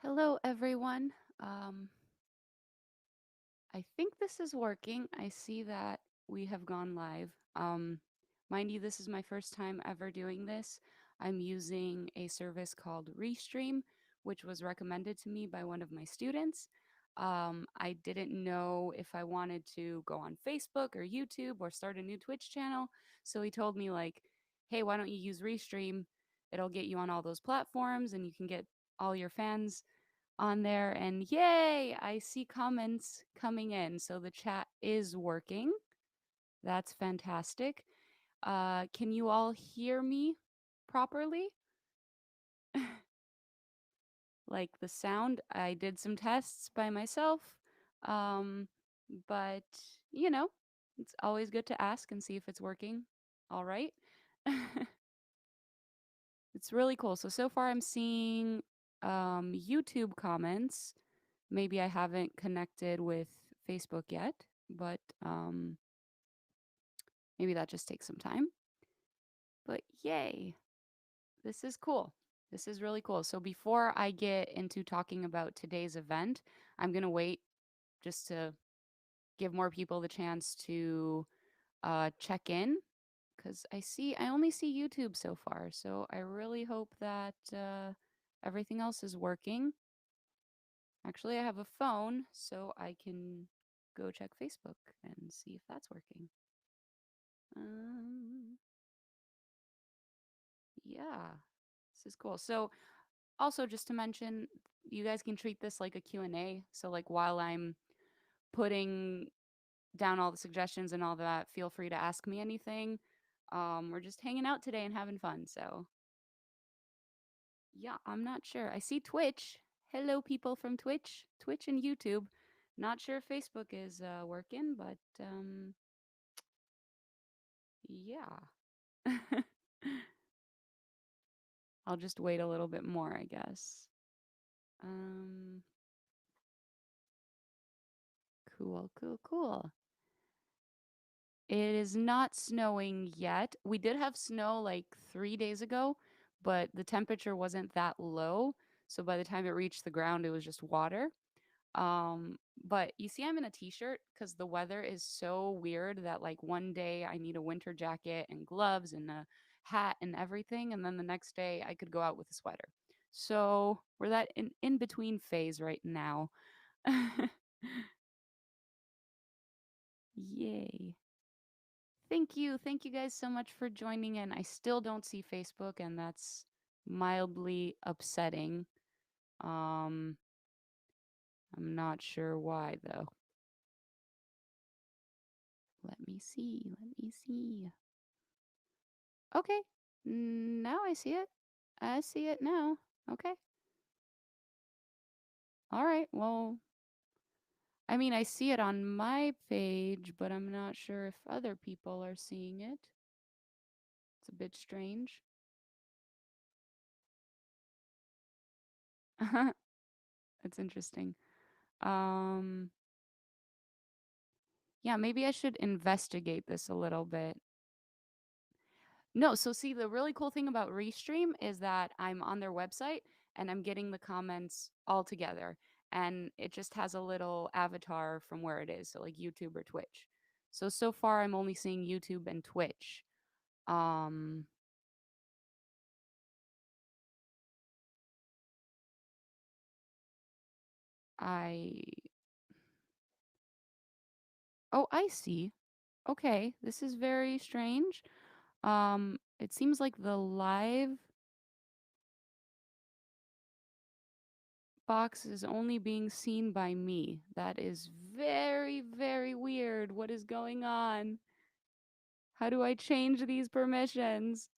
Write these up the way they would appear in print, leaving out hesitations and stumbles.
Hello, everyone. Um, I think this is working. I see that we have gone live. Mind you, this is my first time ever doing this. I'm using a service called Restream, which was recommended to me by one of my students. I didn't know if I wanted to go on Facebook or YouTube or start a new Twitch channel. So he told me, like, hey, why don't you use Restream? It'll get you on all those platforms and you can get all your fans on there, and yay, I see comments coming in. So the chat is working. That's fantastic. Can you all hear me properly? Like the sound, I did some tests by myself. Um, but you know, it's always good to ask and see if it's working. All right. It's really cool. So far I'm seeing YouTube comments. Maybe I haven't connected with Facebook yet, but maybe that just takes some time. But yay, this is cool. This is really cool. So before I get into talking about today's event, I'm going to wait just to give more people the chance to check in because I only see YouTube so far. So I really hope that everything else is working. Actually, I have a phone, so I can go check Facebook and see if that's working. Um, yeah, this is cool. So also just to mention, you guys can treat this like a Q&A. So like while I'm putting down all the suggestions and all that, feel free to ask me anything. We're just hanging out today and having fun. So yeah, I'm not sure. I see Twitch. Hello, people from Twitch and YouTube. Not sure if Facebook is working, but yeah. I'll just wait a little bit more, I guess. Um, cool. It is not snowing yet. We did have snow like 3 days ago, but the temperature wasn't that low. So by the time it reached the ground, it was just water. But you see, I'm in a t-shirt because the weather is so weird that like one day I need a winter jacket and gloves and a hat and everything, and then the next day I could go out with a sweater. So we're that in between phase right now. Yay. Thank you guys so much for joining in. I still don't see Facebook, and that's mildly upsetting. Um, I'm not sure why though. Let me see. Okay. Now I see it. I see it now. Okay. All right. Well, I mean, I see it on my page, but I'm not sure if other people are seeing it. It's a bit strange. It's interesting. Um, yeah, maybe I should investigate this a little bit. No, so see, the really cool thing about Restream is that I'm on their website and I'm getting the comments all together. And it just has a little avatar from where it is, so like YouTube or Twitch. So far I'm only seeing YouTube and Twitch. Um I Oh, I see. Okay, this is very strange. It seems like the live box is only being seen by me. That is very, very weird. What is going on? How do I change these permissions?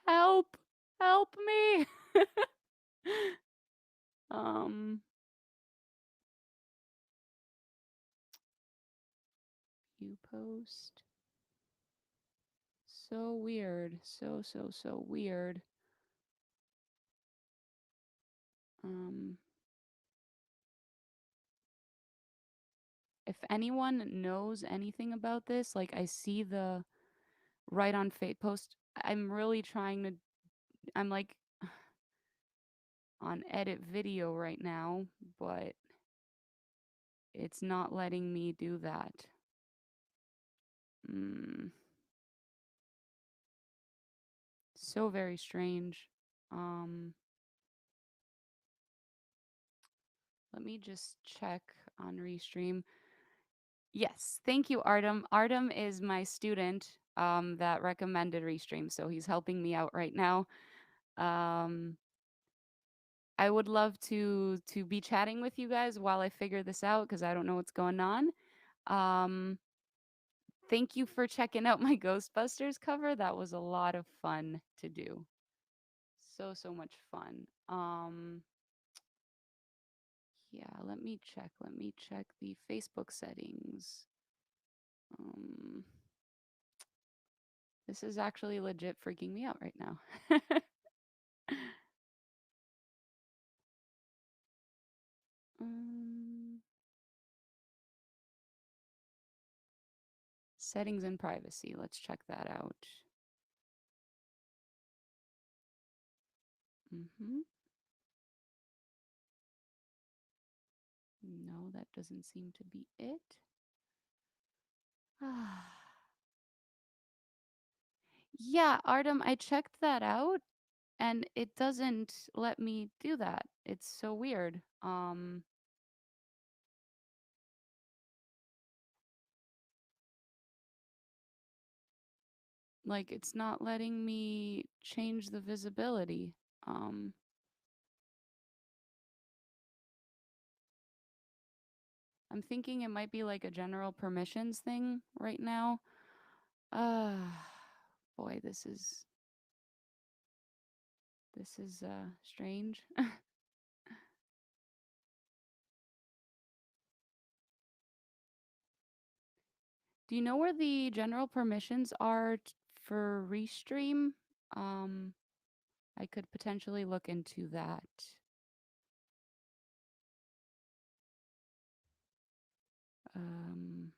Help! Help me! um, view post. So weird. So weird. Um, if anyone knows anything about this, like I see the right on fate post, I'm really trying to, I'm like, on edit video right now, but it's not letting me do that. Mm, so very strange. Um, Let me just check on Restream. Yes, thank you, Artem. Artem is my student that recommended Restream, so he's helping me out right now. Um, I would love to be chatting with you guys while I figure this out because I don't know what's going on. Um, Thank you for checking out my Ghostbusters cover. That was a lot of fun to do. So much fun. Yeah, let me check. Let me check the Facebook settings. Um, this is actually legit freaking me out right now. um, Settings and privacy. Let's check that out. Mm-hmm. No, that doesn't seem to be it. Yeah, Artem, I checked that out and it doesn't let me do that. It's so weird. Like it's not letting me change the visibility. Um, I'm thinking it might be like a general permissions thing right now. Uh, Boy, this is strange. Do you know where the general permissions are for Restream? Um, I could potentially look into that. Um,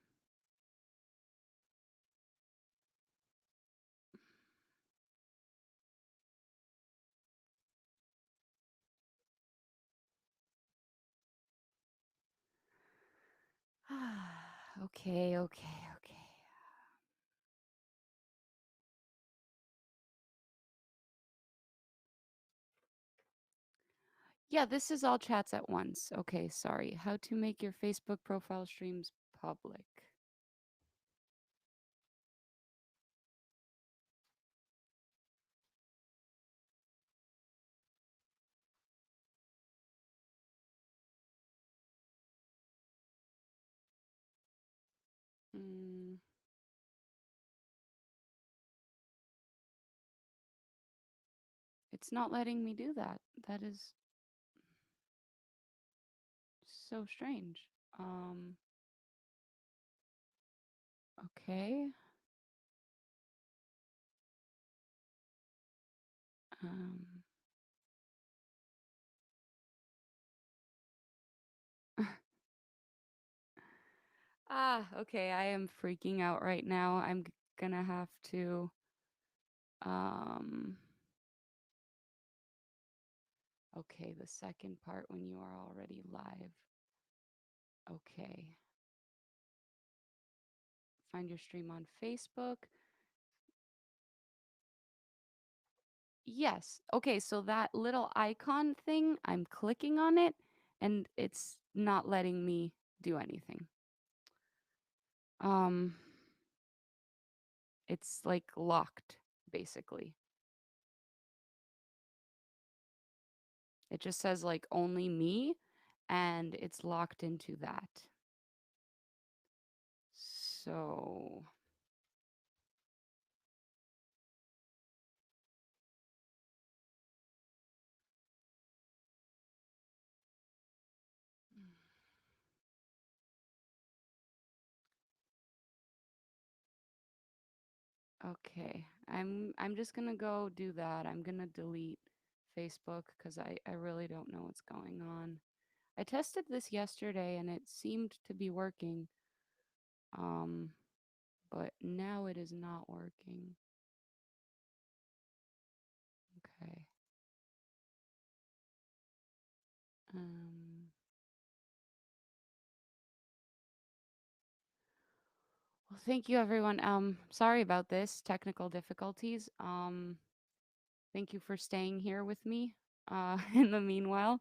okay, okay, okay. Yeah, this is all chats at once. Okay, sorry. How to make your Facebook profile streams public. Mm, it's not letting me do that. That is so strange. Um, okay. Um, okay. I am freaking out right now. I'm gonna have to. Um, okay, the second part when you are already live. Okay. Find your stream on Facebook. Yes. Okay, so that little icon thing, I'm clicking on it and it's not letting me do anything. Um it's like locked basically. It just says like only me and it's locked into that. So, okay. I'm just going to go do that. I'm going to delete Facebook cuz I really don't know what's going on. I tested this yesterday and it seemed to be working. Um but now it is not working. Okay. Um, well, thank you, everyone. Sorry about this technical difficulties. Thank you for staying here with me. In the meanwhile,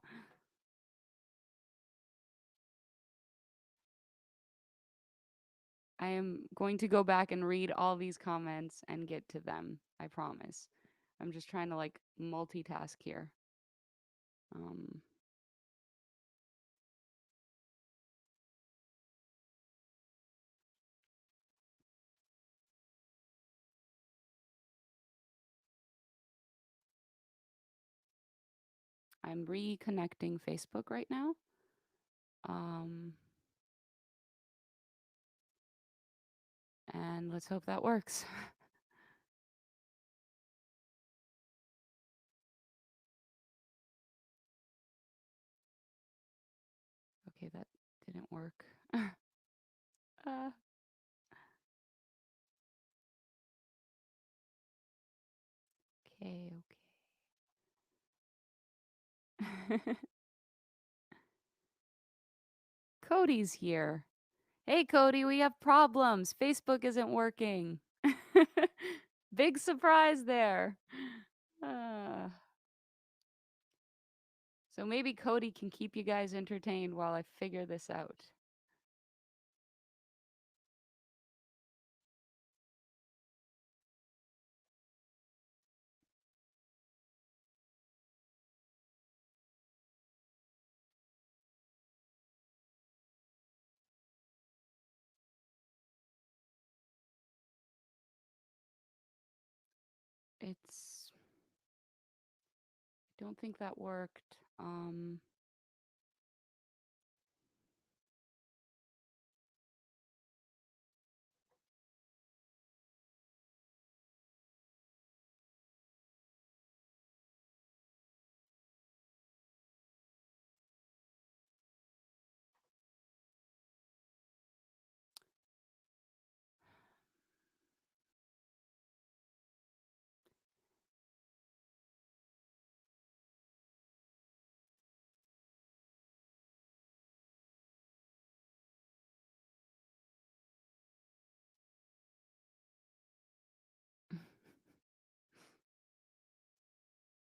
I am going to go back and read all these comments and get to them. I promise. I'm just trying to like multitask here. Um, I'm reconnecting Facebook right now. Um, and let's hope that works. Okay, that didn't work. uh, okay, okay. Cody's here. Hey, Cody, we have problems. Facebook isn't working. Big surprise there. Uh, so maybe Cody can keep you guys entertained while I figure this out. It's I don't think that worked.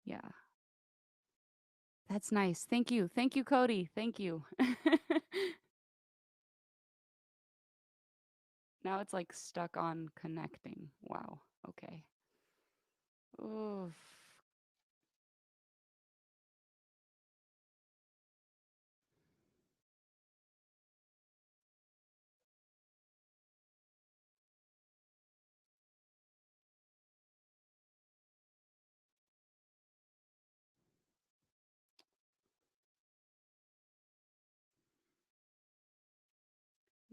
Yeah. That's nice. Thank you. Thank you, Cody. Thank you. Now it's like stuck on connecting. Wow. Okay. Oof.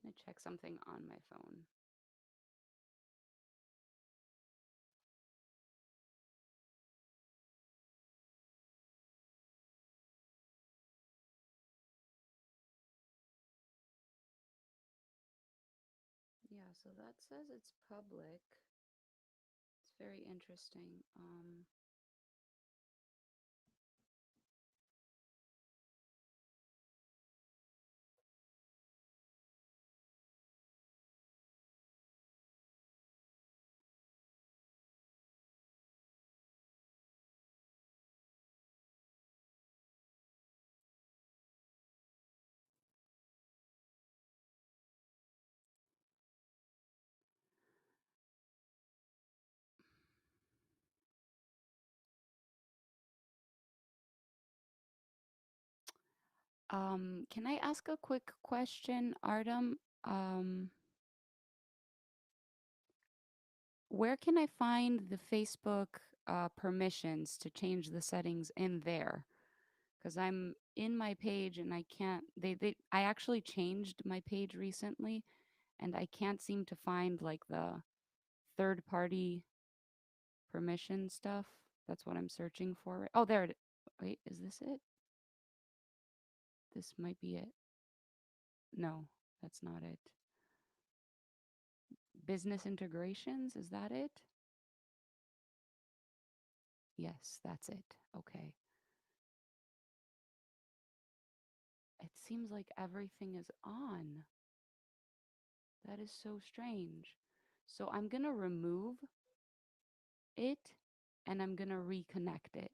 I'm gonna check something on my phone. Yeah, so that says it's public. It's very interesting. Can I ask a quick question, Artem? Um, where can I find the Facebook permissions to change the settings in there? Because I'm in my page and I can't. I actually changed my page recently, and I can't seem to find like the third party permission stuff. That's what I'm searching for. Oh, there it is. Wait, is this it? This might be it. No, that's not it. Business integrations, is that it? Yes, that's it. Okay. seems like everything is on. That is so strange. So I'm going to remove it and I'm going to reconnect it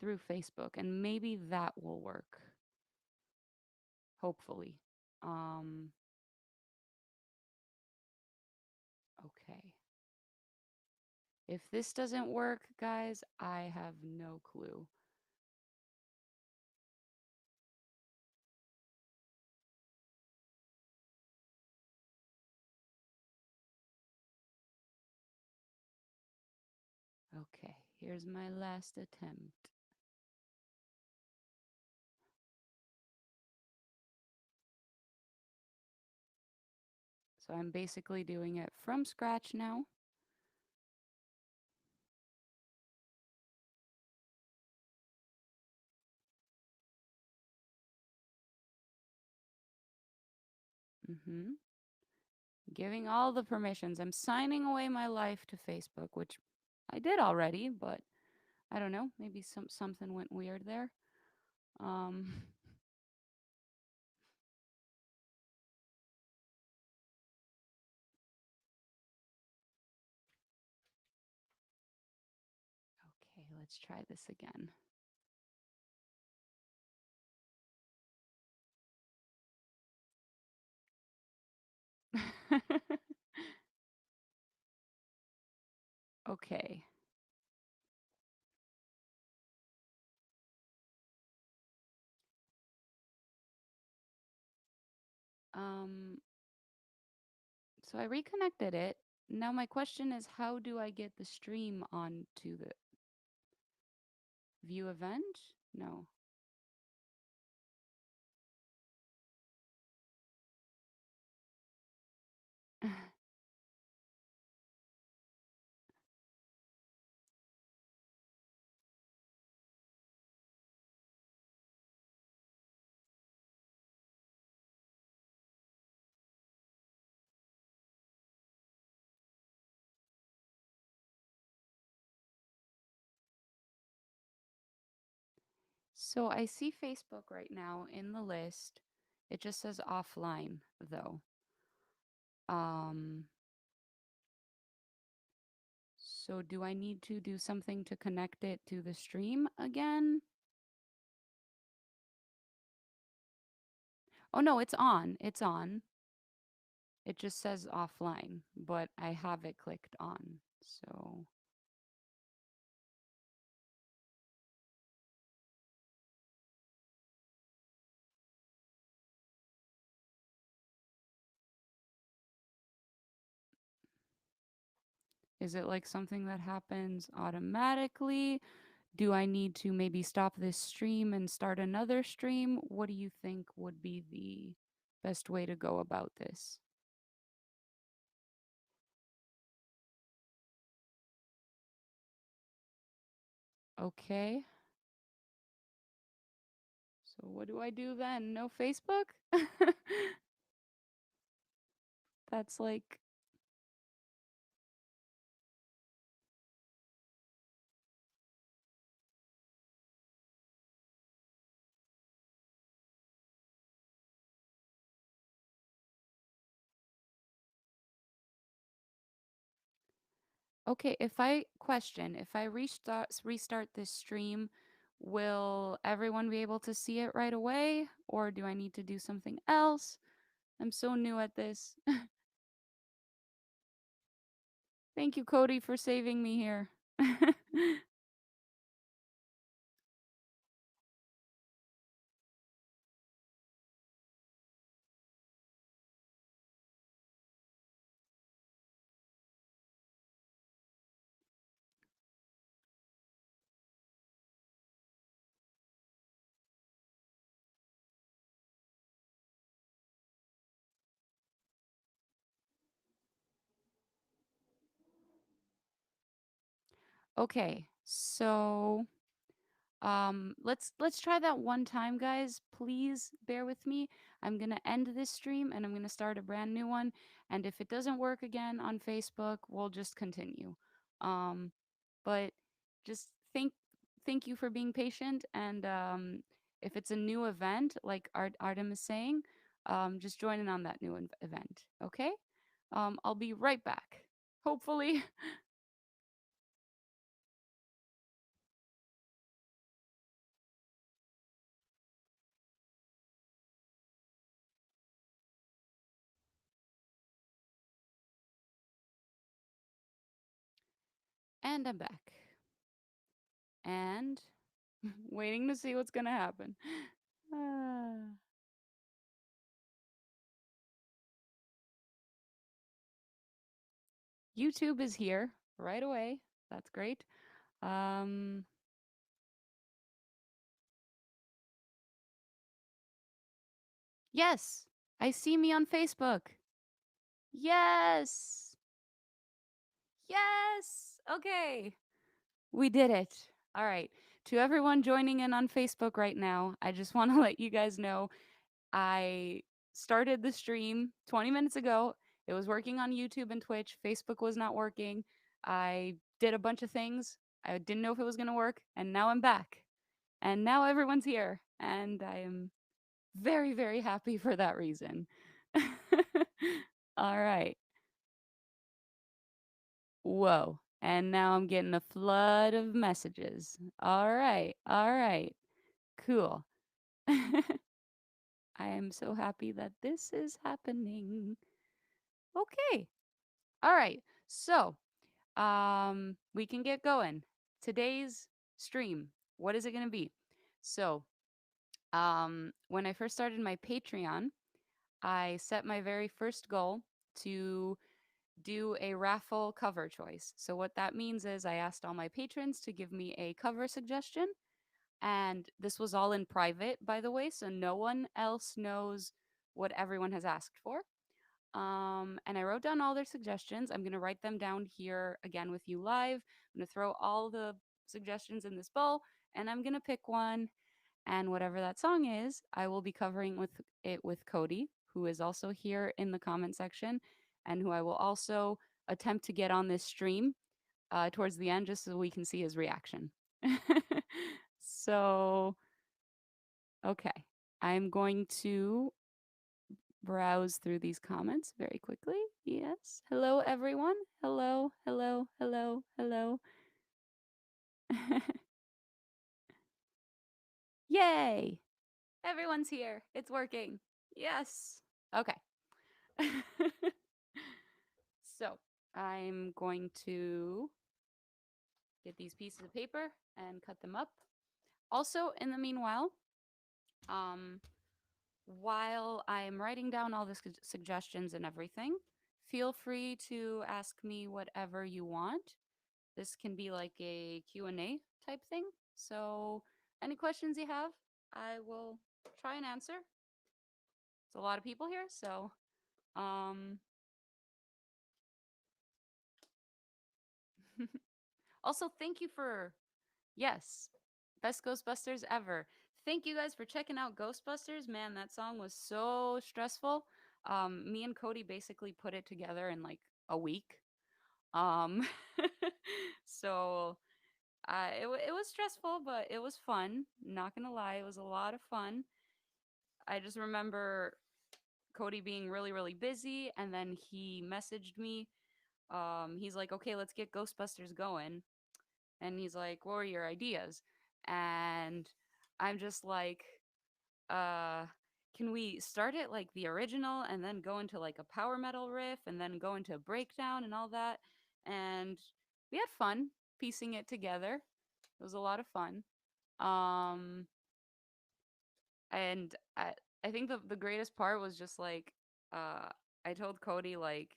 through Facebook and maybe that will work. Hopefully. Um okay. If this doesn't work, guys, I have no clue. Okay, here's my last attempt. So I'm basically doing it from scratch now. Mm-hmm. Giving all the permissions. I'm signing away my life to Facebook, which I did already, but I don't know. Maybe something went weird there. Um, okay, let's try this again. Okay. Um, so I reconnected it. Now my question is, how do I get the stream onto the view event? No. So I see Facebook right now in the list. It just says offline though. Um, so do I need to do something to connect it to the stream again? Oh no, it's on. It's on. It just says offline, but I have it clicked on. So is it like something that happens automatically? Do I need to maybe stop this stream and start another stream? What do you think would be the best way to go about this? Okay. So what do I do then? No Facebook? That's like okay, if I restart this stream, will everyone be able to see it right away or do I need to do something else? I'm so new at this. Thank you, Cody, for saving me here. Okay, so let's try that one time, guys. Please bear with me. I'm gonna end this stream and I'm gonna start a brand new one. And if it doesn't work again on Facebook, we'll just continue. Um, but just thank you for being patient. And if it's a new event, like Artem is saying, just join in on that new event. Okay. I'll be right back. Hopefully. And I'm back. And waiting to see what's going to happen. Ah. YouTube is here right away. That's great. Um, yes, I see me on Facebook. Yes. Yes. Okay. We did it. All right. To everyone joining in on Facebook right now, I just want to let you guys know I started the stream 20 minutes ago. It was working on YouTube and Twitch. Facebook was not working. I did a bunch of things. I didn't know if it was going to work. And now I'm back. And now everyone's here. And I am very, very happy for that reason. All right. Whoa. And now I'm getting a flood of messages. All right. All right. Cool. I am so happy that this is happening. Okay. All right. So, we can get going. Today's stream, what is it going to be? So, when I first started my Patreon, I set my very first goal to do a raffle cover choice. So, what that means is I asked all my patrons to give me a cover suggestion. And this was all in private, by the way, so no one else knows what everyone has asked for. And I wrote down all their suggestions. I'm going to write them down here again with you live. I'm going to throw all the suggestions in this bowl, and I'm going to pick one. And whatever that song is, I will be covering with Cody, who is also here in the comment section, and who I will also attempt to get on this stream towards the end, just so we can see his reaction. So, okay, I'm going to browse through these comments very quickly. Yes. Hello, everyone. Hello, hello, hello, hello. Yay! Everyone's here. It's working. Yes. Okay. So I'm going to get these pieces of paper and cut them up. Also, in the meanwhile, um, while I'm writing down all the suggestions and everything, feel free to ask me whatever you want. This can be like a Q&A type thing. So any questions you have, I will try and answer. It's a lot of people here, so um also thank you for yes, best Ghostbusters ever. Thank you guys for checking out Ghostbusters. Man, that song was so stressful. Me and Cody basically put it together in like a week. Um so it was stressful, but it was fun. Not gonna lie, it was a lot of fun. I just remember Cody being really, really busy, and then he messaged me. He's like, "Okay, let's get Ghostbusters going," and he's like, "What are your ideas?" And I'm just like, "Uh, can we start it like the original, and then go into like a power metal riff, and then go into a breakdown and all that?" And we had fun piecing it together. It was a lot of fun. Um, and I think the greatest part was just like uh I told Cody like,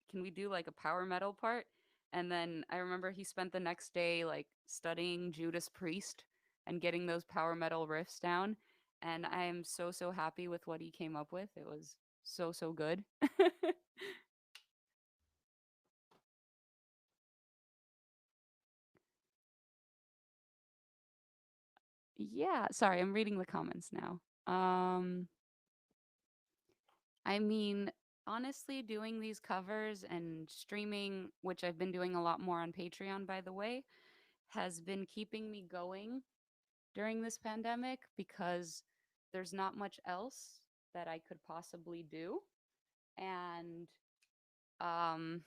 can we do like a power metal part? And then I remember he spent the next day like studying Judas Priest and getting those power metal riffs down, and I am so so happy with what he came up with. It was so so good. Yeah, sorry, I'm reading the comments now. I mean, honestly, doing these covers and streaming, which I've been doing a lot more on Patreon, by the way, has been keeping me going during this pandemic because there's not much else that I could possibly do. And um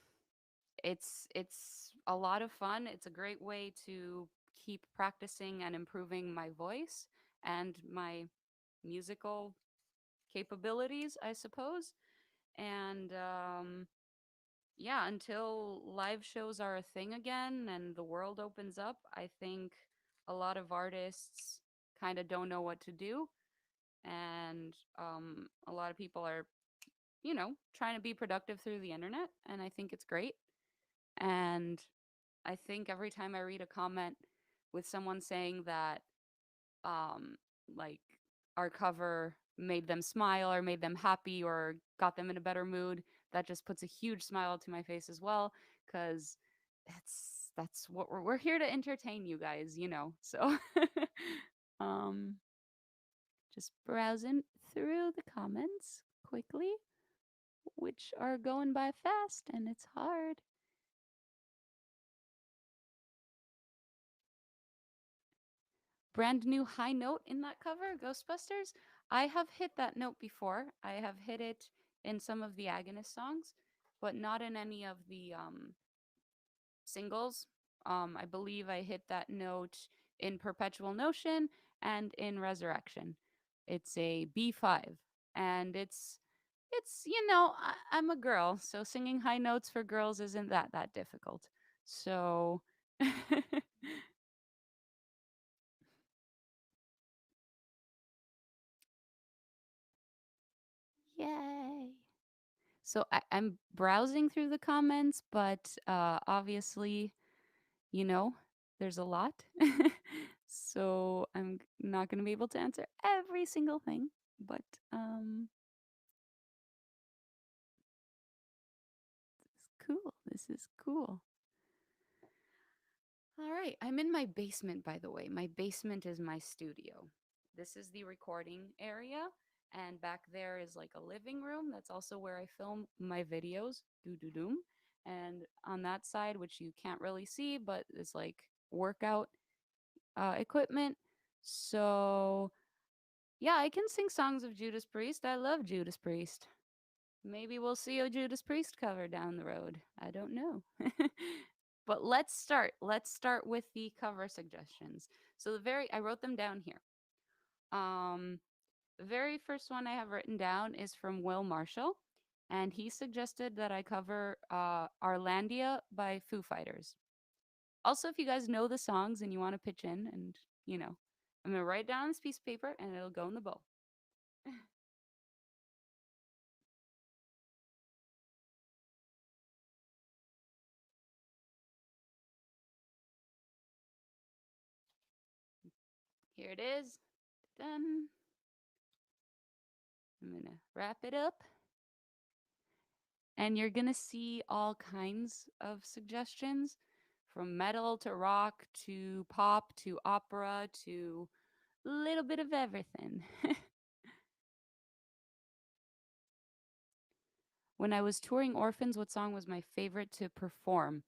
it's a lot of fun. It's a great way to keep practicing and improving my voice and my musical capabilities, I suppose. And yeah, until live shows are a thing again and the world opens up, I think a lot of artists kind of don't know what to do. And a lot of people are, trying to be productive through the internet. And I think it's great. And I think every time I read a comment with someone saying that, um, like, our cover made them smile or made them happy or got them in a better mood, that just puts a huge smile to my face as well. Because that's what we're here to entertain you guys. So, um, just browsing through the comments quickly, which are going by fast and it's hard. Brand new high note in that cover, Ghostbusters. I have hit that note before. I have hit it in some of the Agonist songs, but not in any of the singles. I believe I hit that note in Perpetual Notion and in Resurrection. It's a B5, and I'm a girl, so singing high notes for girls isn't that difficult. So yay. So I'm browsing through the comments, but obviously, you know, there's a lot. So I'm not going to be able to answer every single thing, but um, it's cool. This is cool. All right. I'm in my basement, by the way. My basement is my studio. This is the recording area. And back there is like a living room. That's also where I film my videos. Doo doo doom. And on that side, which you can't really see, but is like workout equipment. So, yeah, I can sing songs of Judas Priest. I love Judas Priest. Maybe we'll see a Judas Priest cover down the road. I don't know. But let's start. Let's start with the cover suggestions. So I wrote them down here. Um the very first one I have written down is from Will Marshall, and he suggested that I cover Arlandia by Foo Fighters. Also, if you guys know the songs and you want to pitch in and, I'm going to write it down on this piece of paper and it'll go in the bowl. Here it is. Done. I'm going to wrap it up. And you're going to see all kinds of suggestions from metal to rock to pop to opera to a little bit of everything. When I was touring Orphans, what song was my favorite to perform?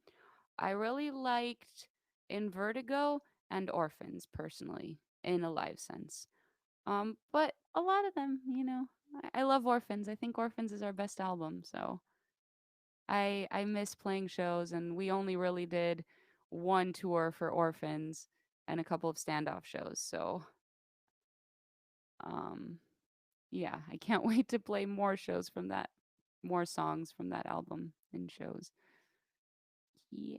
I really liked In Vertigo and Orphans personally in a live sense. But a lot of them, I love Orphans. I think Orphans is our best album, so I miss playing shows, and we only really did one tour for Orphans and a couple of standoff shows. So, um, yeah, I can't wait to play more songs from that album in shows. Yeah,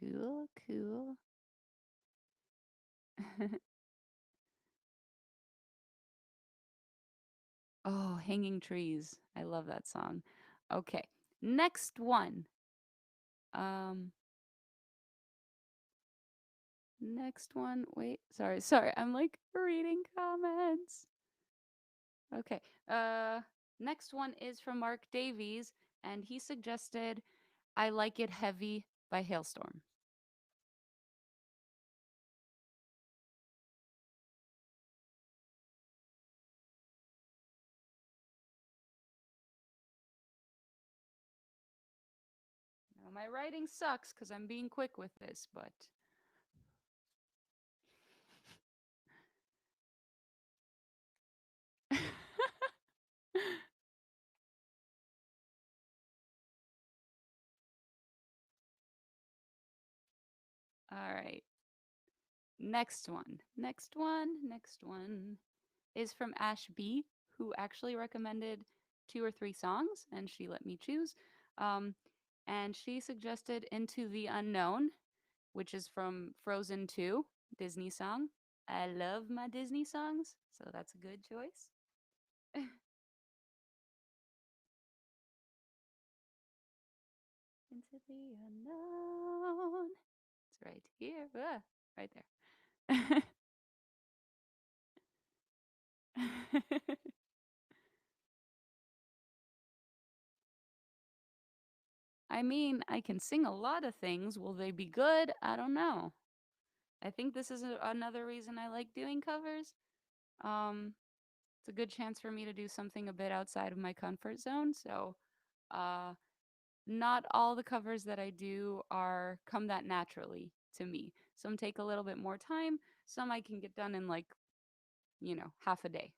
cool, cool. Oh, Hanging Trees. I love that song. Okay, next one. Um, next one. Wait, sorry. I'm like reading comments. Okay. Next one is from Mark Davies, and he suggested "I Like It Heavy" by Hailstorm. my writing sucks because I'm being quick with this, but. All right. Next one. Next one is from Ash B, who actually recommended 2 or 3 songs, and she let me choose. Um, and she suggested Into the Unknown, which is from Frozen 2, Disney song. I love my Disney songs, so that's a good choice. Into the unknown. It's right here. Right there. I mean, I can sing a lot of things. Will they be good? I don't know. I think this is another reason I like doing covers. Um, it's a good chance for me to do something a bit outside of my comfort zone. So, uh, not all the covers that I do are come that naturally to me. Some take a little bit more time. Some I can get done in like, half a day.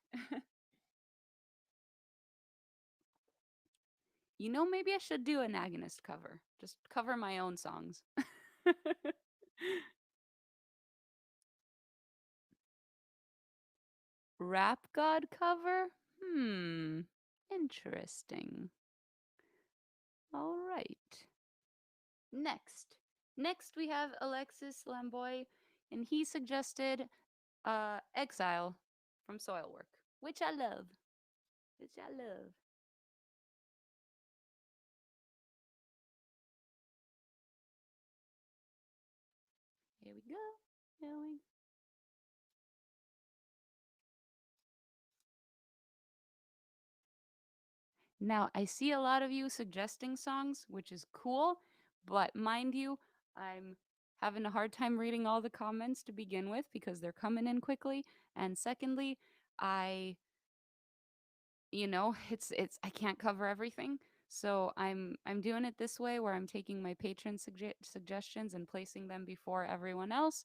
Maybe I should do an agonist cover. Just cover my own songs. Rap God cover? Interesting. All right. Next. Next we have Alexis Lamboy, and he suggested Exile from Soilwork, which I love. Which I love. Here we go. Here we Now, I see a lot of you suggesting songs, which is cool, but mind you, I'm having a hard time reading all the comments to begin with because they're coming in quickly. And secondly, I it's I can't cover everything. So I'm doing it this way where I'm taking my patron suggestions and placing them before everyone else,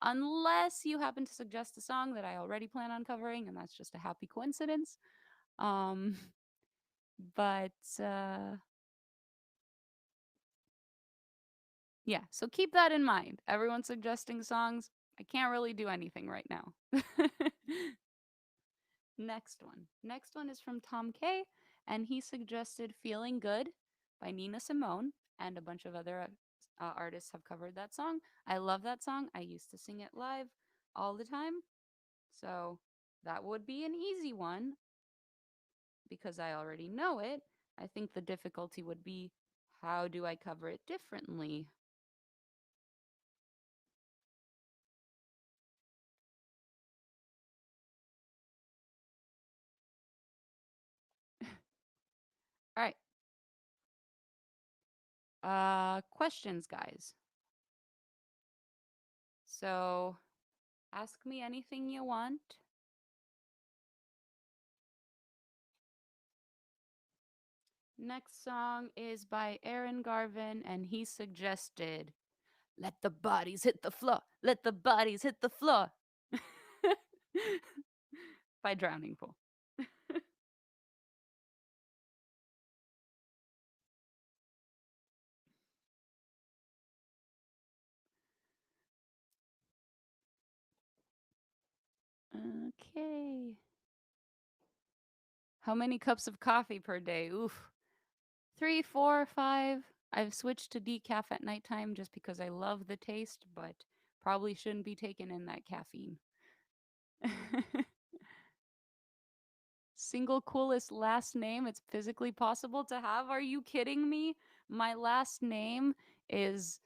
unless you happen to suggest a song that I already plan on covering, and that's just a happy coincidence. Um, but Yeah, so keep that in mind. Everyone's suggesting songs. I can't really do anything right now. Next one. Next one is from Tom K, and he suggested Feeling Good by Nina Simone, and a bunch of other artists have covered that song. I love that song. I used to sing it live all the time. So that would be an easy one because I already know it. I think the difficulty would be how do I cover it differently? All right. Questions, guys. So ask me anything you want. Next song is by Aaron Garvin, and he suggested Let the Bodies Hit the Floor. Let the Bodies Hit the Floor. By Drowning Pool. Okay. How many cups of coffee per day? Oof. 3, 4, 5. I've switched to decaf at nighttime just because I love the taste, but probably shouldn't be taking in that caffeine. Single coolest last name it's physically possible to have. Are you kidding me? My last name is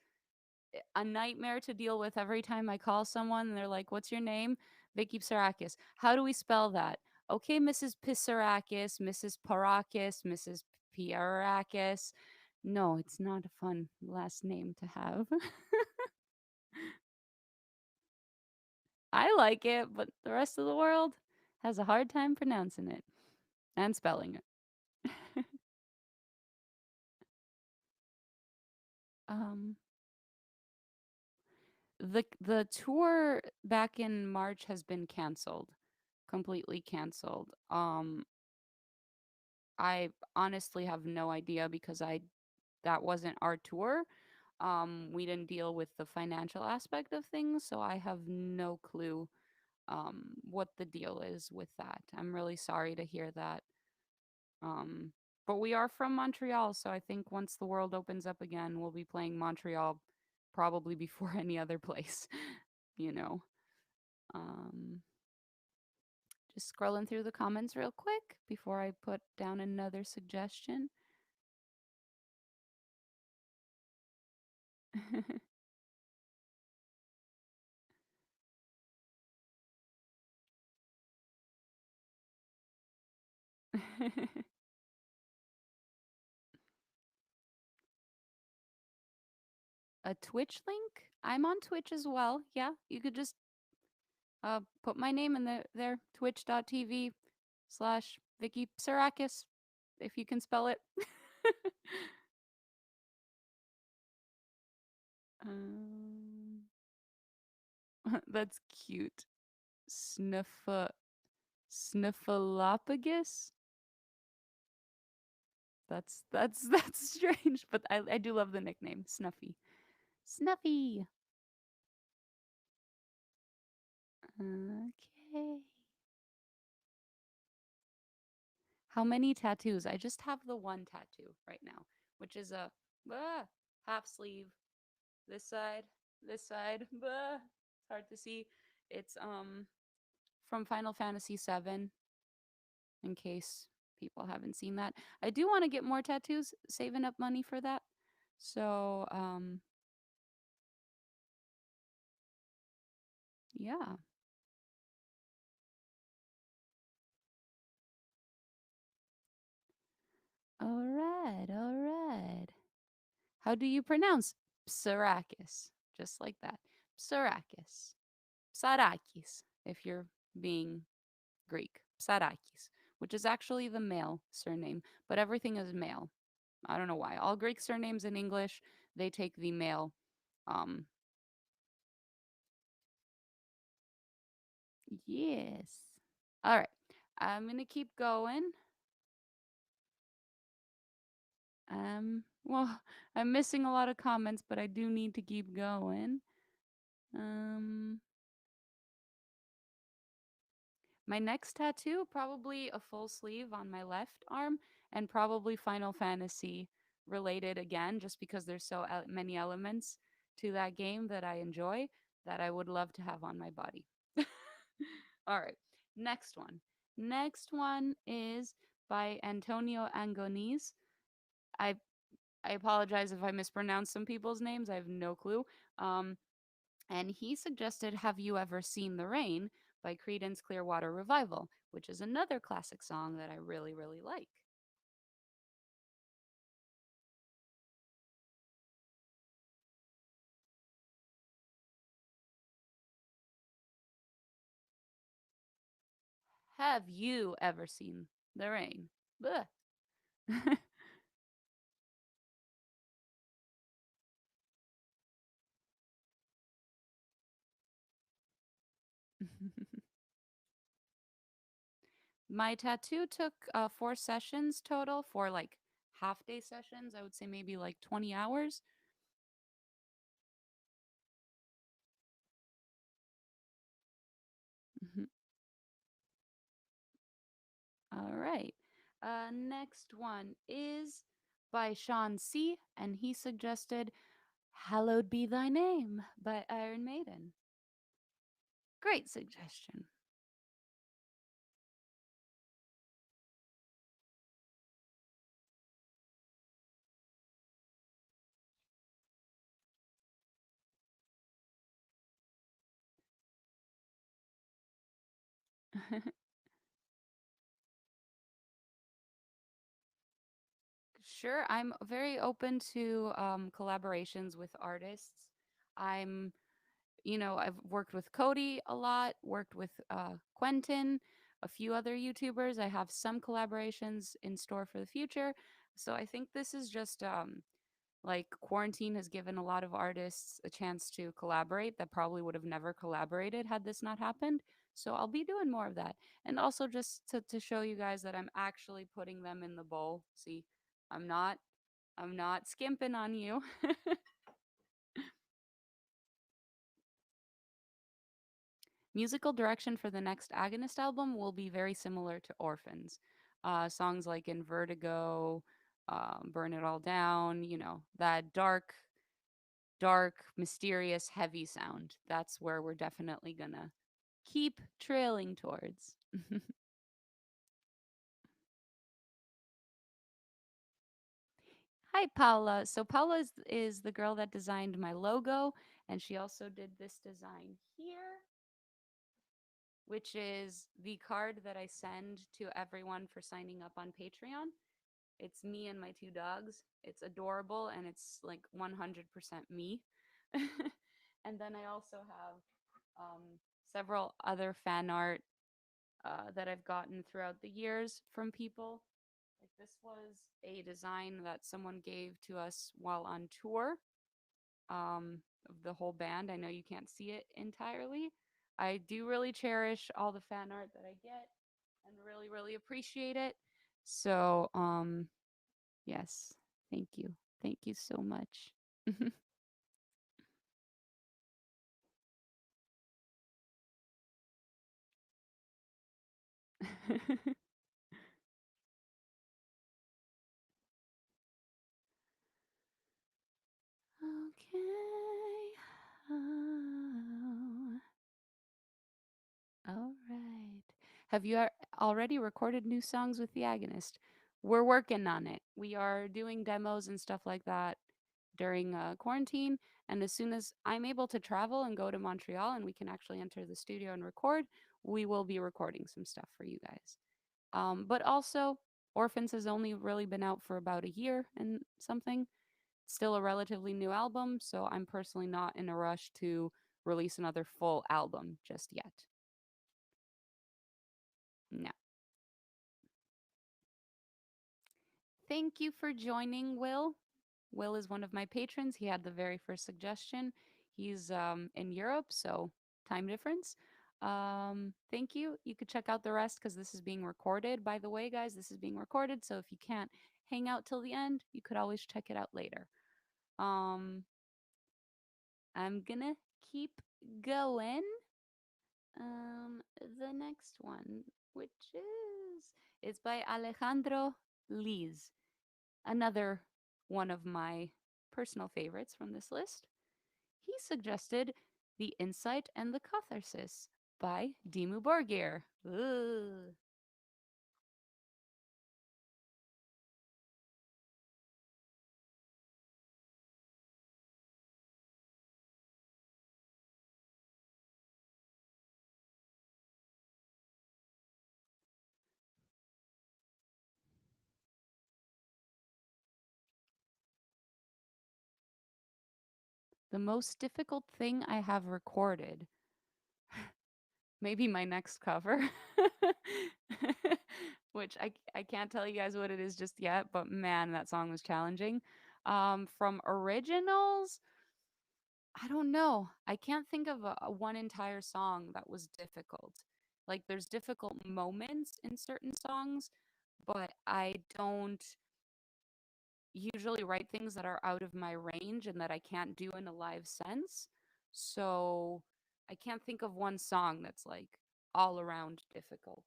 a nightmare to deal with every time I call someone and they're like, "What's your name?" Vicky Psarakis. How do we spell that? Okay, Mrs. Psarakis, Mrs. Parakis, Mrs. Piarakis. No, it's not a fun last name to have. I like it, but the rest of the world has a hard time pronouncing it and spelling it. Um, the tour back in March has been canceled, completely canceled. I honestly have no idea because I that wasn't our tour. We didn't deal with the financial aspect of things, so I have no clue what the deal is with that. I'm really sorry to hear that. Um, but we are from Montreal, so I think once the world opens up again, we'll be playing Montreal probably before any other place, you know. Um, just scrolling through the comments real quick before I put down another suggestion. A Twitch link? I'm on Twitch as well. Yeah, you could just put my name in there, twitch.tv/Vicky Psarakis, if you can spell it. um, that's cute. Sniffa Sniffalopagus. That's strange, but I do love the nickname Snuffy. Snuffy. Okay. How many tattoos? I just have the one tattoo right now, which is a half sleeve. This side. It's hard to see. It's from Final Fantasy VII. In case people haven't seen that, I do want to get more tattoos. Saving up money for that. So yeah. All right. All right. How do you pronounce Psarakis? Just like that. Psarakis. Psarakis, if you're being Greek. Psarakis, which is actually the male surname, but everything is male. I don't know why. All Greek surnames in English, they take the male. Um, yes. All right. I'm going to keep going. Well, I'm missing a lot of comments, but I do need to keep going. Um, My next tattoo, probably a full sleeve on my left arm, and probably Final Fantasy related again, just because there's so many elements to that game that I enjoy that I would love to have on my body. All right, next one. Next one is by Antonio Angonis. I I apologize if I mispronounce some people's names. I have no clue. Um, and he suggested Have You Ever Seen the Rain by Creedence Clearwater Revival, which is another classic song that I really, really like. Have you ever seen the rain? Bleh. My tattoo took 4 sessions total, for like half day sessions. I would say maybe like 20 hours. All right. Next one is by Sean C., and he suggested Hallowed Be Thy Name by Iron Maiden. Great suggestion. Sure, I'm very open to collaborations with artists. I'm, I've worked with Cody a lot, worked with Quentin, a few other YouTubers. I have some collaborations in store for the future. So I think this is just Like quarantine has given a lot of artists a chance to collaborate that probably would have never collaborated had this not happened. So I'll be doing more of that. And also just to show you guys that I'm actually putting them in the bowl. See, I'm not I'm not skimping on you. Musical direction for the next Agonist album will be very similar to Orphans. Songs like In Vertigo, Burn It All Down, that dark, mysterious, heavy sound. That's where we're definitely gonna keep trailing towards. Hi, Paula. So Paula is the girl that designed my logo, and she also did this design here, which is the card that I send to everyone for signing up on Patreon. It's me and my two dogs. It's adorable and it's like 100% me. And then I also have um, several other fan art that I've gotten throughout the years from people. Like this was a design that someone gave to us while on tour of the whole band. I know you can't see it entirely. I do really cherish all the fan art that I get and really, really appreciate it. So, yes, thank you. Thank you so much. Okay. Oh, all right. Have you already recorded new songs with the agonist? We're working on it. We are doing demos and stuff like that during quarantine. And as soon as I'm able to travel and go to Montreal and we can actually enter the studio and record, we will be recording some stuff for you guys. But also, Orphans has only really been out for about a year and something. Still a relatively new album, so I'm personally not in a rush to release another full album just yet. No. Thank you for joining, Will. Will is one of my patrons. He had the very first suggestion. He's in Europe, so time difference. Thank you. You could check out the rest because this is being recorded. By the way, guys, this is being recorded, so if you can't hang out till the end, you could always check it out later. Um, I'm gonna keep going. The next one, which is by Alejandro Liz, another one of my personal favorites from this list. He suggested The Insight and the Catharsis by Dimmu Borgir. Ugh. The most difficult thing I have recorded. Maybe my next cover. Which I can't tell you guys what it is just yet, but man, that song was challenging. From originals, I don't know. I can't think of a one entire song that was difficult. Like, there's difficult moments in certain songs, but I don't usually write things that are out of my range and that I can't do in a live sense. So I can't think of one song that's like all around difficult.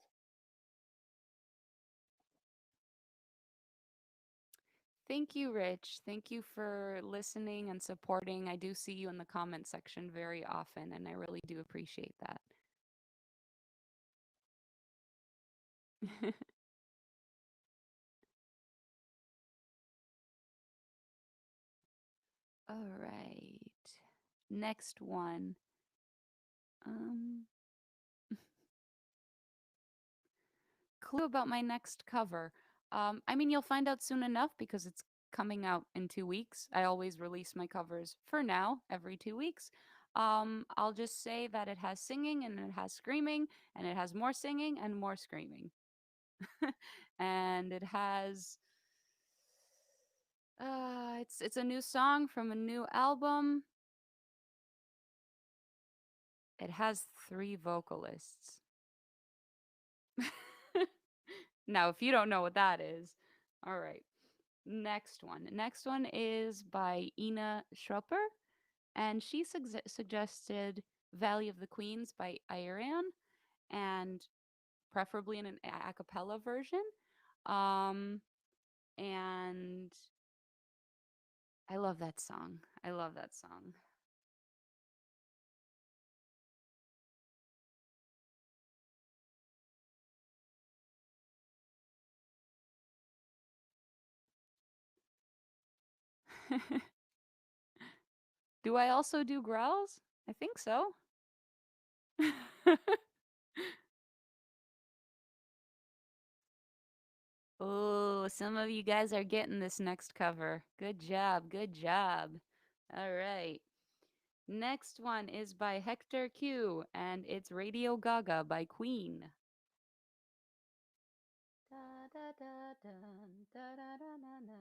Thank you, Rich. Thank you for listening and supporting. I do see you in the comment section very often, and I really do appreciate that. All right. Next one. Um, Clue about my next cover. I mean, you'll find out soon enough because it's coming out in 2 weeks. I always release my covers for now every 2 weeks. I'll just say that it has singing and it has screaming and it has more singing and more screaming. And it has It's a new song from a new album. It has 3 vocalists. Now, if you don't know what that is, all right. Next one. Next one is by Ina Schropper, and she suggested Valley of the Queens by Iran, and preferably in an a cappella version. Um, and I love that song. I love that song. Do I also do growls? I think so. Oh, some of you guys are getting this next cover. Good job. Good job. All right. Next one is by Hector Q, and it's Radio Gaga by Queen. Da da da dun, da da da na na.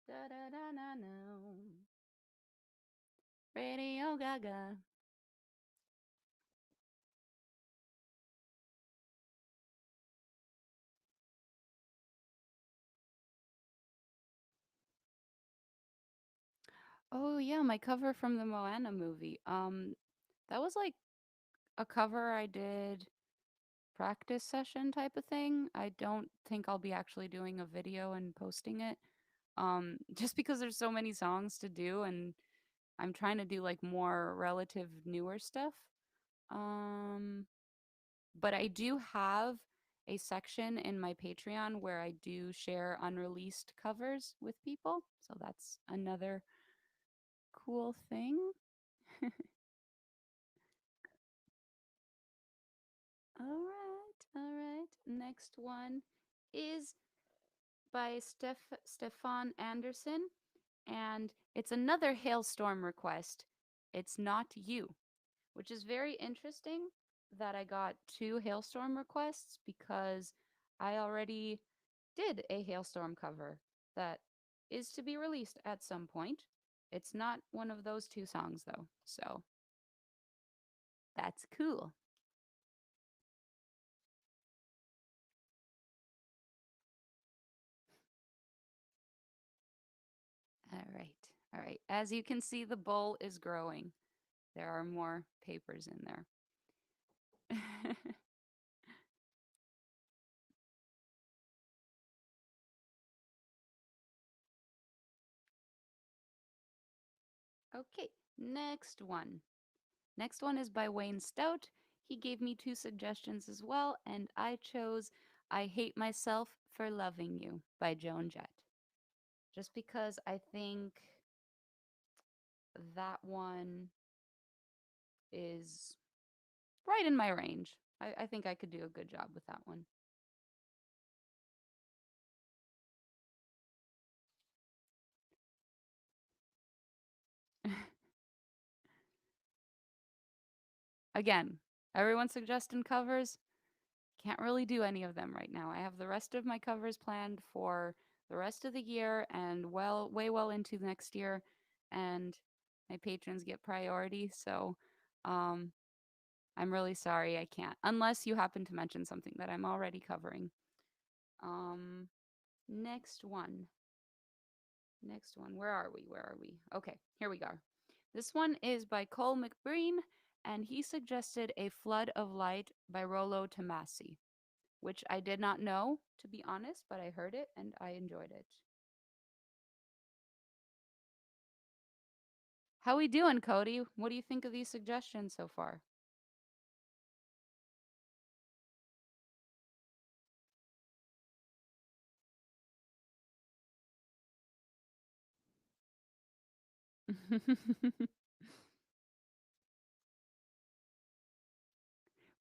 Da da da na no. Radio Gaga. Oh yeah, my cover from the Moana movie. That was like a cover I did practice session type of thing. I don't think I'll be actually doing a video and posting it. Just because there's so many songs to do and I'm trying to do like more relative newer stuff. Um, but I do have a section in my Patreon where I do share unreleased covers with people. So that's another cool thing. All right, all right. Next one is by Stefan Anderson, and it's another hailstorm request. It's not you, which is very interesting that I got 2 hailstorm requests because I already did a hailstorm cover that is to be released at some point. It's not one of those 2 songs though, so that's cool. All right. All right. As you can see, the bowl is growing. There are more papers in there. Okay, next one. Next one is by Wayne Stout. He gave me 2 suggestions as well, and I chose I Hate Myself for Loving You by Joan Jett. Just because I think that one is right in my range. I think I could do a good job with that one. Again, everyone's suggesting covers. Can't really do any of them right now. I have the rest of my covers planned for the rest of the year and way well into next year, and my patrons get priority. So, um, I'm really sorry I can't, unless you happen to mention something that I'm already covering. Um, next one. Next one. Where are we? Where are we? Okay, here we go. This one is by Cole McBreen, and he suggested A Flood of Light by Rollo Tomasi, which I did not know, to be honest, but I heard it and I enjoyed it. How we doing, Cody? What do you think of these suggestions so far?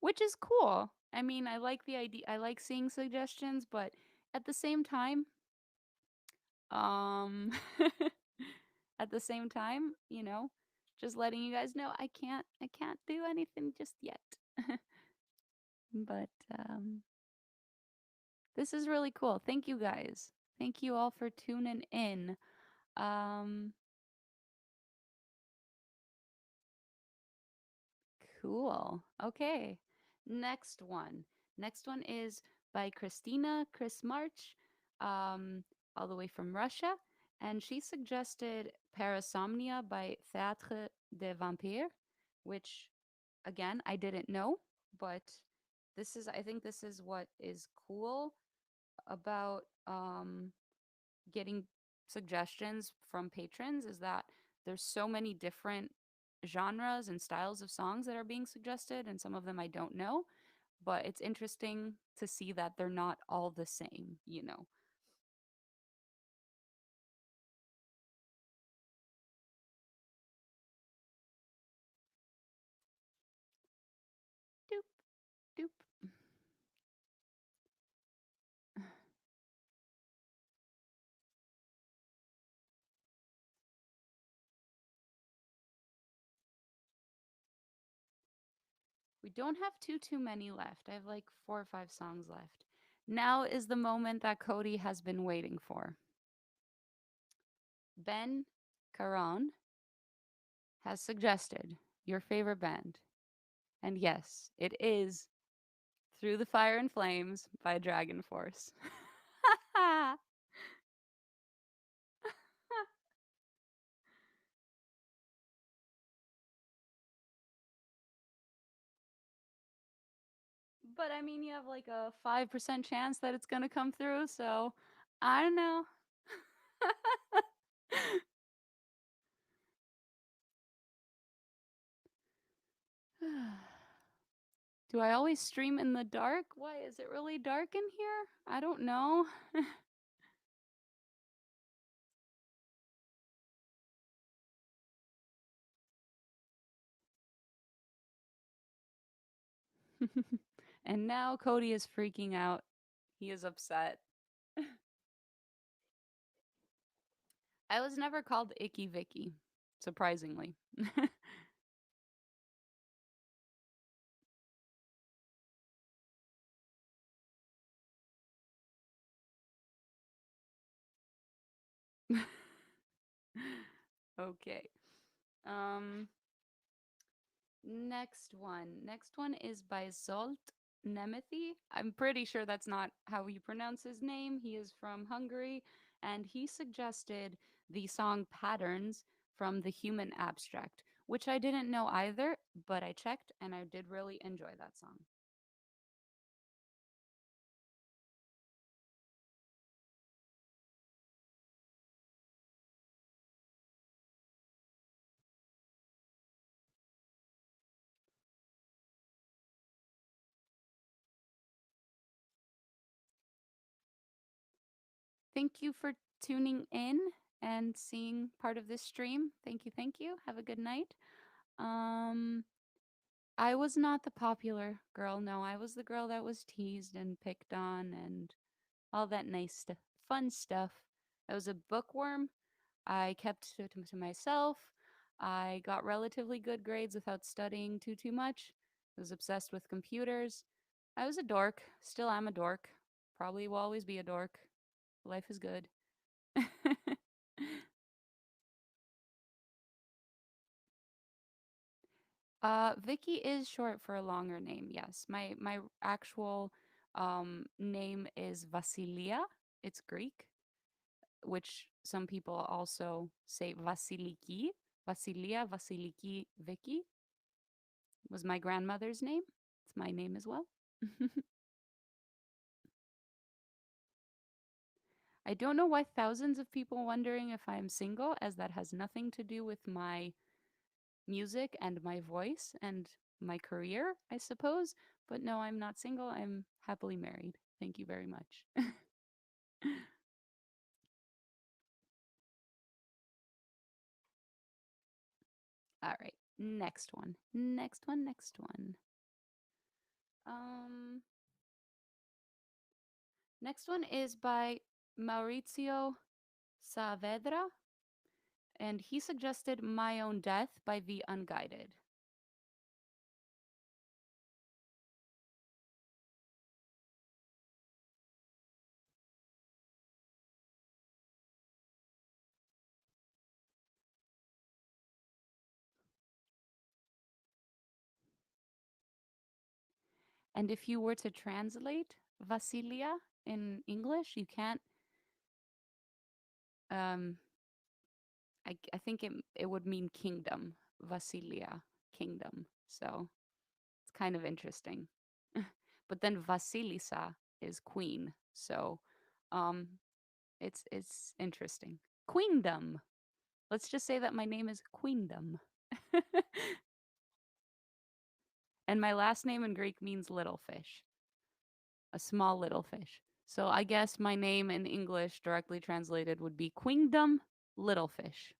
Which is cool. I mean, I like the idea. I like seeing suggestions, but at the same time, um at the same time, just letting you guys know I can't do anything just yet. But this is really cool. Thank you guys. Thank you all for tuning in. Um, cool. Okay. Next one. Next one is by Christina Chris March, um, all the way from Russia. And she suggested Parasomnia by Théâtre des Vampires, which, again, I didn't know, but I think this is what is cool about getting suggestions from patrons is that there's so many different genres and styles of songs that are being suggested, and some of them I don't know, but it's interesting to see that they're not all the same, you know. Doop, doop. We don't have too many left. I have like 4 or 5 songs left. Now is the moment that Cody has been waiting for. Ben Caron has suggested your favorite band. And yes, it is Through the Fire and Flames by Dragon Force. But I mean, you have like a 5% chance that it's going to come through, so I don't know. Do I always stream in the dark? Why is it really dark in here? I don't know. And now Cody is freaking out. He is upset. I was never called Icky Vicky, surprisingly. Okay. Um Next one. Next one is by Zolt Nemethi. I'm pretty sure that's not how you pronounce his name. He is from Hungary, and he suggested the song Patterns from the Human Abstract, which I didn't know either, but I checked and I did really enjoy that song. Thank you for tuning in and seeing part of this stream. Thank you, thank you. Have a good night. Um I was not the popular girl. No, I was the girl that was teased and picked on and all that nice stuff, fun stuff. I was a bookworm. I kept to myself. I got relatively good grades without studying too much. I was obsessed with computers. I was a dork. Still am a dork. Probably will always be a dork. Life is good. Vicky is short for a longer name. Yes, my actual name is Vasilia. It's Greek, which some people also say Vasiliki. Vasilia, Vasiliki, Vicky was my grandmother's name. It's my name as well. I don't know why thousands of people wondering if I'm single, as that has nothing to do with my music and my voice and my career, I suppose. But no, I'm not single. I'm happily married. Thank you very much. All right. Next one. Next one. Next one. Um Next one is by Maurizio Saavedra, and he suggested My Own Death by The Unguided. And if you were to translate Vasilia in English, you can't. Um, I think it would mean kingdom, Vasilia, kingdom. So it's kind of interesting. But then Vasilisa is queen. So um, it's interesting. Queendom. Let's just say that my name is Queendom. And my last name in Greek means little fish, a small little fish. So I guess my name in English directly translated would be Queendom Little Fish.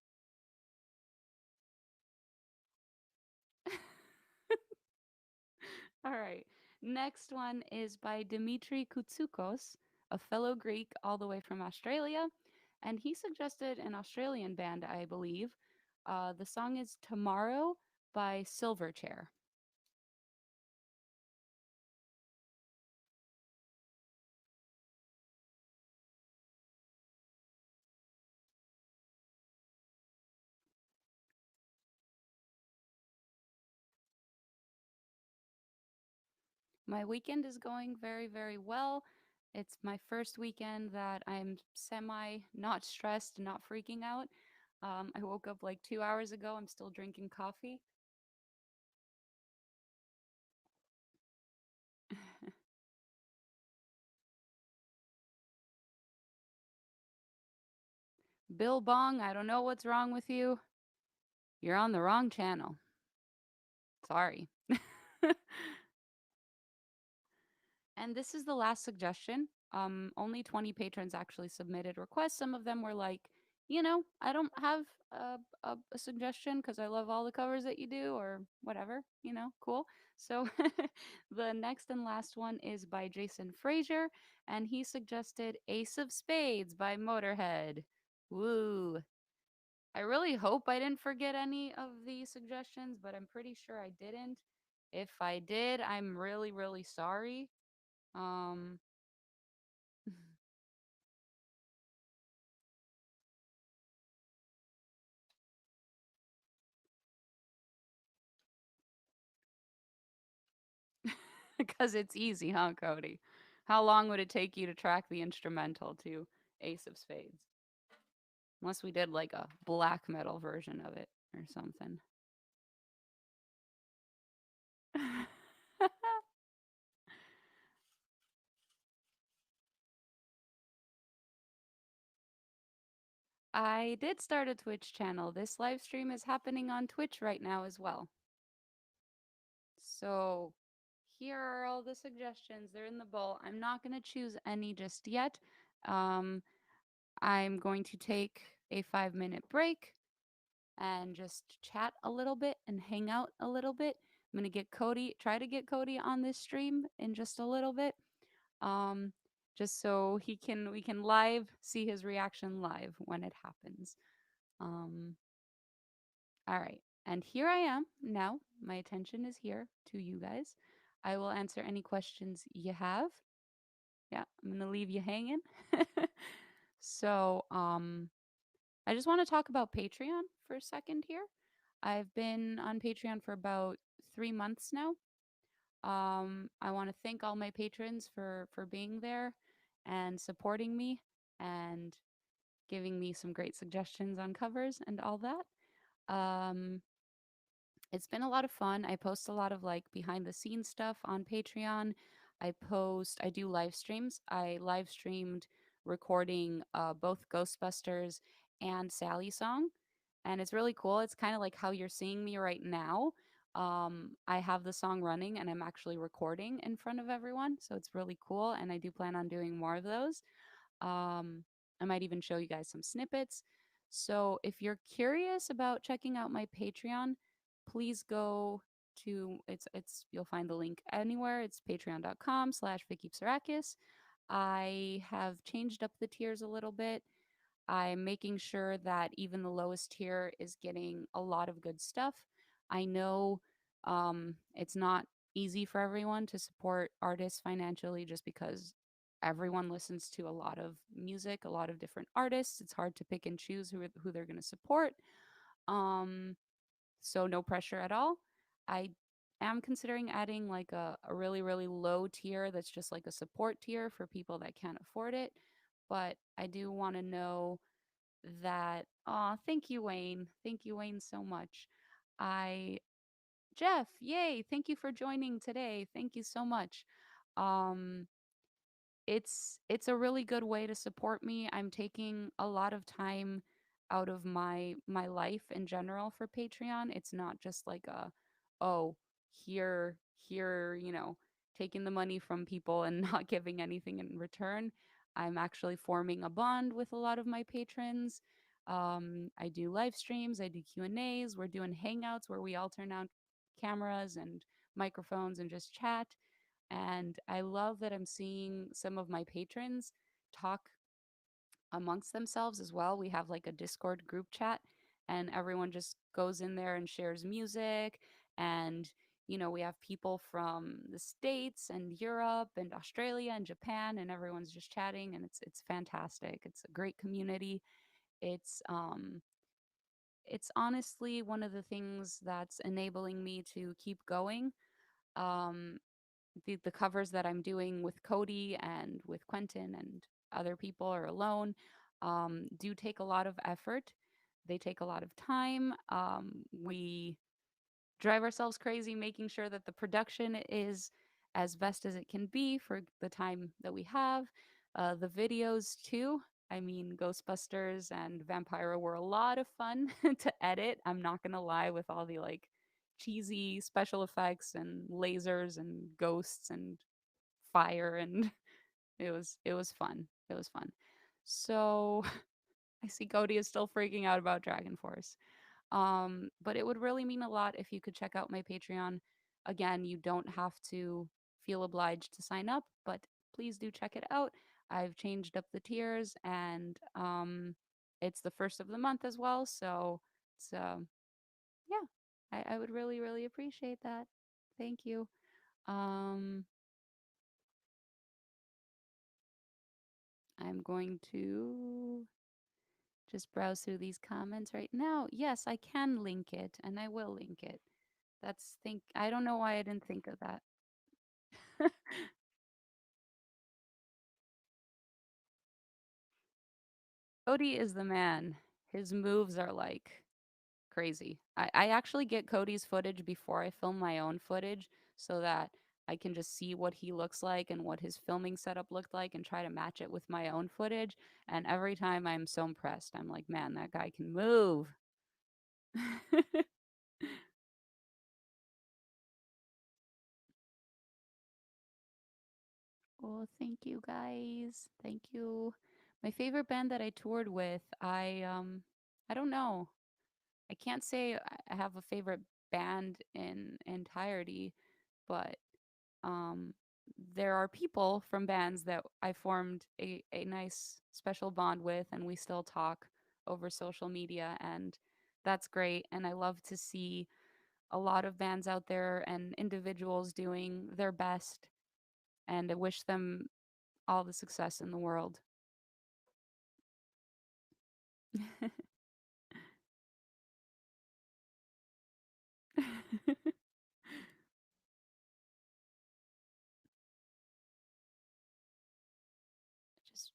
All right. Next one is by Dimitri Koutsoukos, a fellow Greek all the way from Australia. And he suggested an Australian band, I believe. The song is Tomorrow by Silverchair. My weekend is going very, very well. It's my first weekend that I'm semi not stressed, not freaking out. I woke up like 2 hours ago. I'm still drinking coffee. Bill Bong, I don't know what's wrong with you. You're on the wrong channel. Sorry. And this is the last suggestion. Only 20 patrons actually submitted requests. Some of them were like, I don't have a suggestion because I love all the covers that you do, or whatever, cool. So the next and last one is by Jason Frazier, and he suggested Ace of Spades by Motorhead. Woo. I really hope I didn't forget any of the suggestions, but I'm pretty sure I didn't. If I did, I'm really, really sorry. Um, because it's easy, huh, Cody? How long would it take you to track the instrumental to Ace of Spades? Unless we did like a black metal version of it or something. I did start a Twitch channel. This live stream is happening on Twitch right now as well. So here are all the suggestions. They're in the bowl. I'm not going to choose any just yet. Um, I'm going to take a 5-minute break and just chat a little bit and hang out a little bit. I'm going to try to get Cody on this stream in just a little bit. Um, just so we can live see his reaction live when it happens. Um, all right. And here I am now. My attention is here to you guys. I will answer any questions you have. Yeah, I'm going to leave you hanging. So, I just want to talk about Patreon for a second here. I've been on Patreon for about 3 months now. I want to thank all my patrons for being there and supporting me and giving me some great suggestions on covers and all that. It's been a lot of fun. I post a lot of like behind the scenes stuff on Patreon. I do live streams. I live streamed recording both Ghostbusters and Sally song. And it's really cool. It's kind of like how you're seeing me right now. I have the song running and I'm actually recording in front of everyone. So it's really cool. And I do plan on doing more of those. Um, I might even show you guys some snippets. So if you're curious about checking out my Patreon, please go to it's you'll find the link anywhere. It's patreon.com/VickyPsarakis. I have changed up the tiers a little bit. I'm making sure that even the lowest tier is getting a lot of good stuff. I know it's not easy for everyone to support artists financially just because everyone listens to a lot of music, a lot of different artists. It's hard to pick and choose who they're going to support. Um, so no pressure at all. I am considering adding like a really, really low tier that's just like a support tier for people that can't afford it. But I do want to know that, oh, thank you, Wayne. Thank you, Wayne, so much. I, Jeff, yay. Thank you for joining today. Thank you so much. Um, it's a really good way to support me. I'm taking a lot of time out of my life in general for Patreon. It's not just like a, oh, here, taking the money from people and not giving anything in return. I'm actually forming a bond with a lot of my patrons. I do live streams, I do Q&As, we're doing hangouts where we all turn on cameras and microphones and just chat. And I love that I'm seeing some of my patrons talk amongst themselves as well. We have like a Discord group chat, and everyone just goes in there and shares music. And, we have people from the States and Europe and Australia and Japan, and everyone's just chatting, and it's fantastic. It's a great community. It's um it's honestly one of the things that's enabling me to keep going. Um, the covers that I'm doing with Cody and with Quentin and other people or alone do take a lot of effort. They take a lot of time. We drive ourselves crazy making sure that the production is as best as it can be for the time that we have. The videos, too. I mean, Ghostbusters and Vampira were a lot of fun to edit. I'm not going to lie, with all the like cheesy special effects and lasers and ghosts and fire, and it was fun. It was fun. So I see Cody is still freaking out about Dragon Force. But it would really mean a lot if you could check out my Patreon. Again, you don't have to feel obliged to sign up, but please do check it out. I've changed up the tiers, and it's the first of the month as well. So it's yeah, I would really, really appreciate that. Thank you. Um, I'm going to just browse through these comments right now. Yes, I can link it, and I will link it. I don't know why I didn't think of that. Cody is the man. His moves are like crazy. I actually get Cody's footage before I film my own footage so that I can just see what he looks like and what his filming setup looked like and try to match it with my own footage. And every time I'm so impressed. I'm like, man, that guy can move. Oh, thank you guys. Thank you. My favorite band that I toured with, I don't know. I can't say I have a favorite band in entirety, but um there are people from bands that I formed a nice special bond with, and we still talk over social media, and that's great. And I love to see a lot of bands out there and individuals doing their best, and I wish them all the success in the world. Just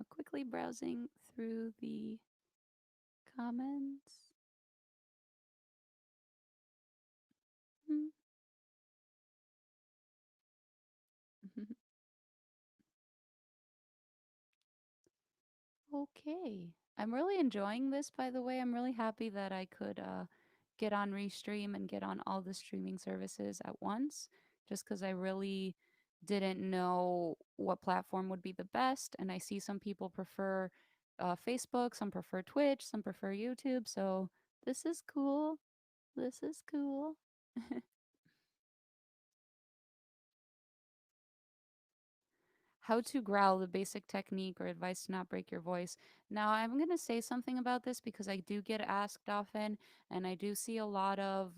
quickly browsing through the comments. Hmm. Okay. I'm really enjoying this, by the way. I'm really happy that I could get on Restream and get on all the streaming services at once, just because I really didn't know what platform would be the best. And I see some people prefer Facebook, some prefer Twitch, some prefer YouTube. So this is cool. This is cool. How to growl, the basic technique or advice to not break your voice. Now, I'm going to say something about this because I do get asked often, and I do see a lot of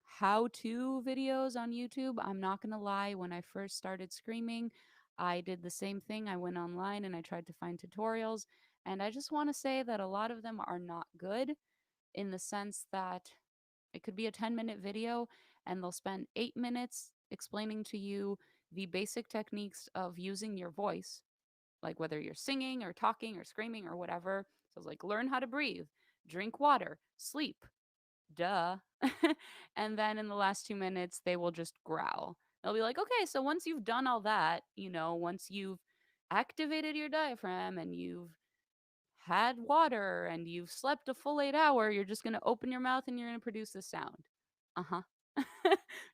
how to videos on YouTube. I'm not going to lie, when I first started screaming, I did the same thing. I went online and I tried to find tutorials, and I just want to say that a lot of them are not good, in the sense that It could be a 10-minute video, and they'll spend 8 minutes explaining to you the basic techniques of using your voice, like whether you're singing or talking or screaming or whatever. So it's like learn how to breathe, drink water, sleep, duh. And then in the last 2 minutes, they will just growl. They'll be like, okay, so once you've done all that, once you've activated your diaphragm and you've had water and you've slept a full 8 hour, you're just going to open your mouth and you're going to produce this sound. Uh huh.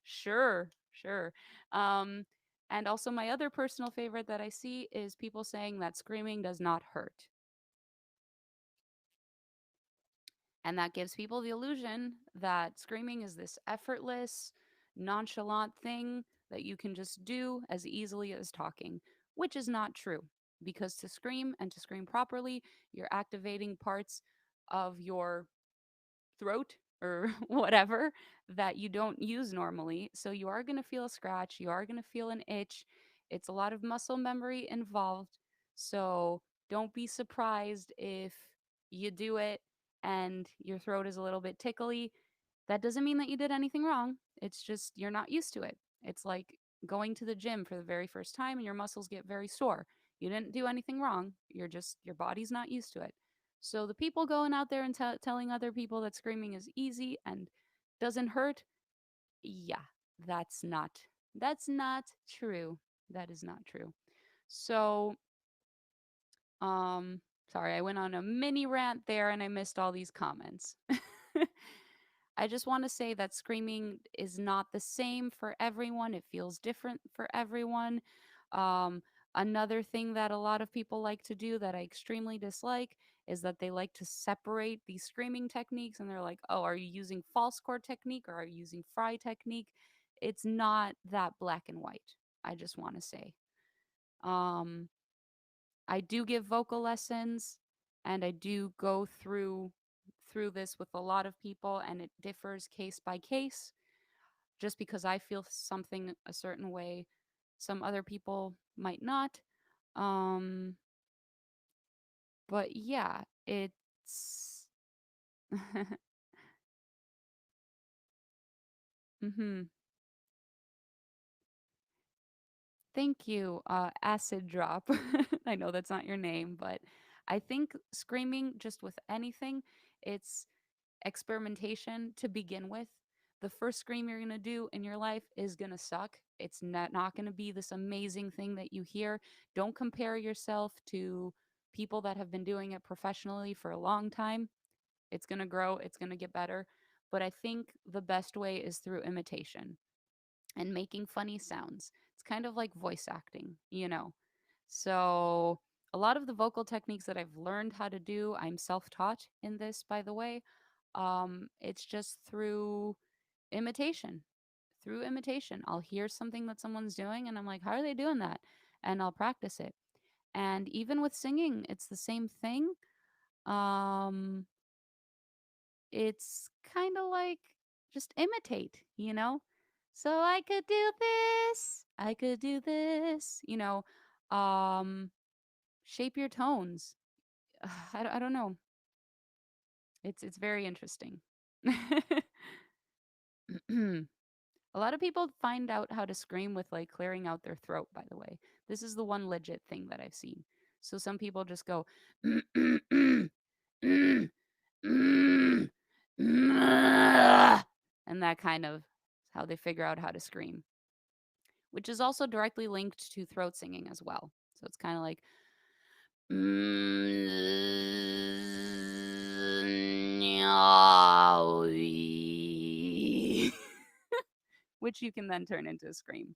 Sure, sure. Um, and also, my other personal favorite that I see is people saying that screaming does not hurt. And that gives people the illusion that screaming is this effortless, nonchalant thing that you can just do as easily as talking, which is not true. Because to scream and to scream properly, you're activating parts of your throat or whatever that you don't use normally. So you are going to feel a scratch, you are going to feel an itch. It's a lot of muscle memory involved. So don't be surprised if you do it and your throat is a little bit tickly. That doesn't mean that you did anything wrong. It's just you're not used to it. It's like going to the gym for the very first time and your muscles get very sore. You didn't do anything wrong. Your body's not used to it. So the people going out there and telling other people that screaming is easy and doesn't hurt, yeah, that's not true. That is not true. So, sorry, I went on a mini rant there and I missed all these comments. I just want to say that screaming is not the same for everyone. It feels different for everyone. Um, Another thing that a lot of people like to do that I extremely dislike is that they like to separate these screaming techniques and they're like, oh, are you using false core technique or are you using fry technique? It's not that black and white. I just want to say. Um, I do give vocal lessons and I do go through this with a lot of people and it differs case by case. Just because I feel something a certain way, some other people might not. Um but yeah, it's mhm. Thank you, Acid Drop. I know that's not your name, but I think screaming just with anything, it's experimentation to begin with. The first scream you're going to do in your life is going to suck. It's not going to be this amazing thing that you hear. Don't compare yourself to people that have been doing it professionally for a long time. It's going to grow, it's going to get better. But I think the best way is through imitation and making funny sounds. It's kind of like voice acting. So, a lot of the vocal techniques that I've learned how to do, I'm self taught in this, by the way. It's just through imitation. Through imitation. I'll hear something that someone's doing and I'm like, how are they doing that? And I'll practice it. And even with singing, it's the same thing. Um, it's kind of like just imitate. So I could do this. I could do this. Um, shape your tones. I don't know. It's very interesting. A lot of people find out how to scream with like clearing out their throat, by the way. This is the one legit thing that I've seen. So some people just go, and that kind of how they figure out how to scream, which is also directly linked to throat singing as well. So it's kind of like, which you can then turn into a scream.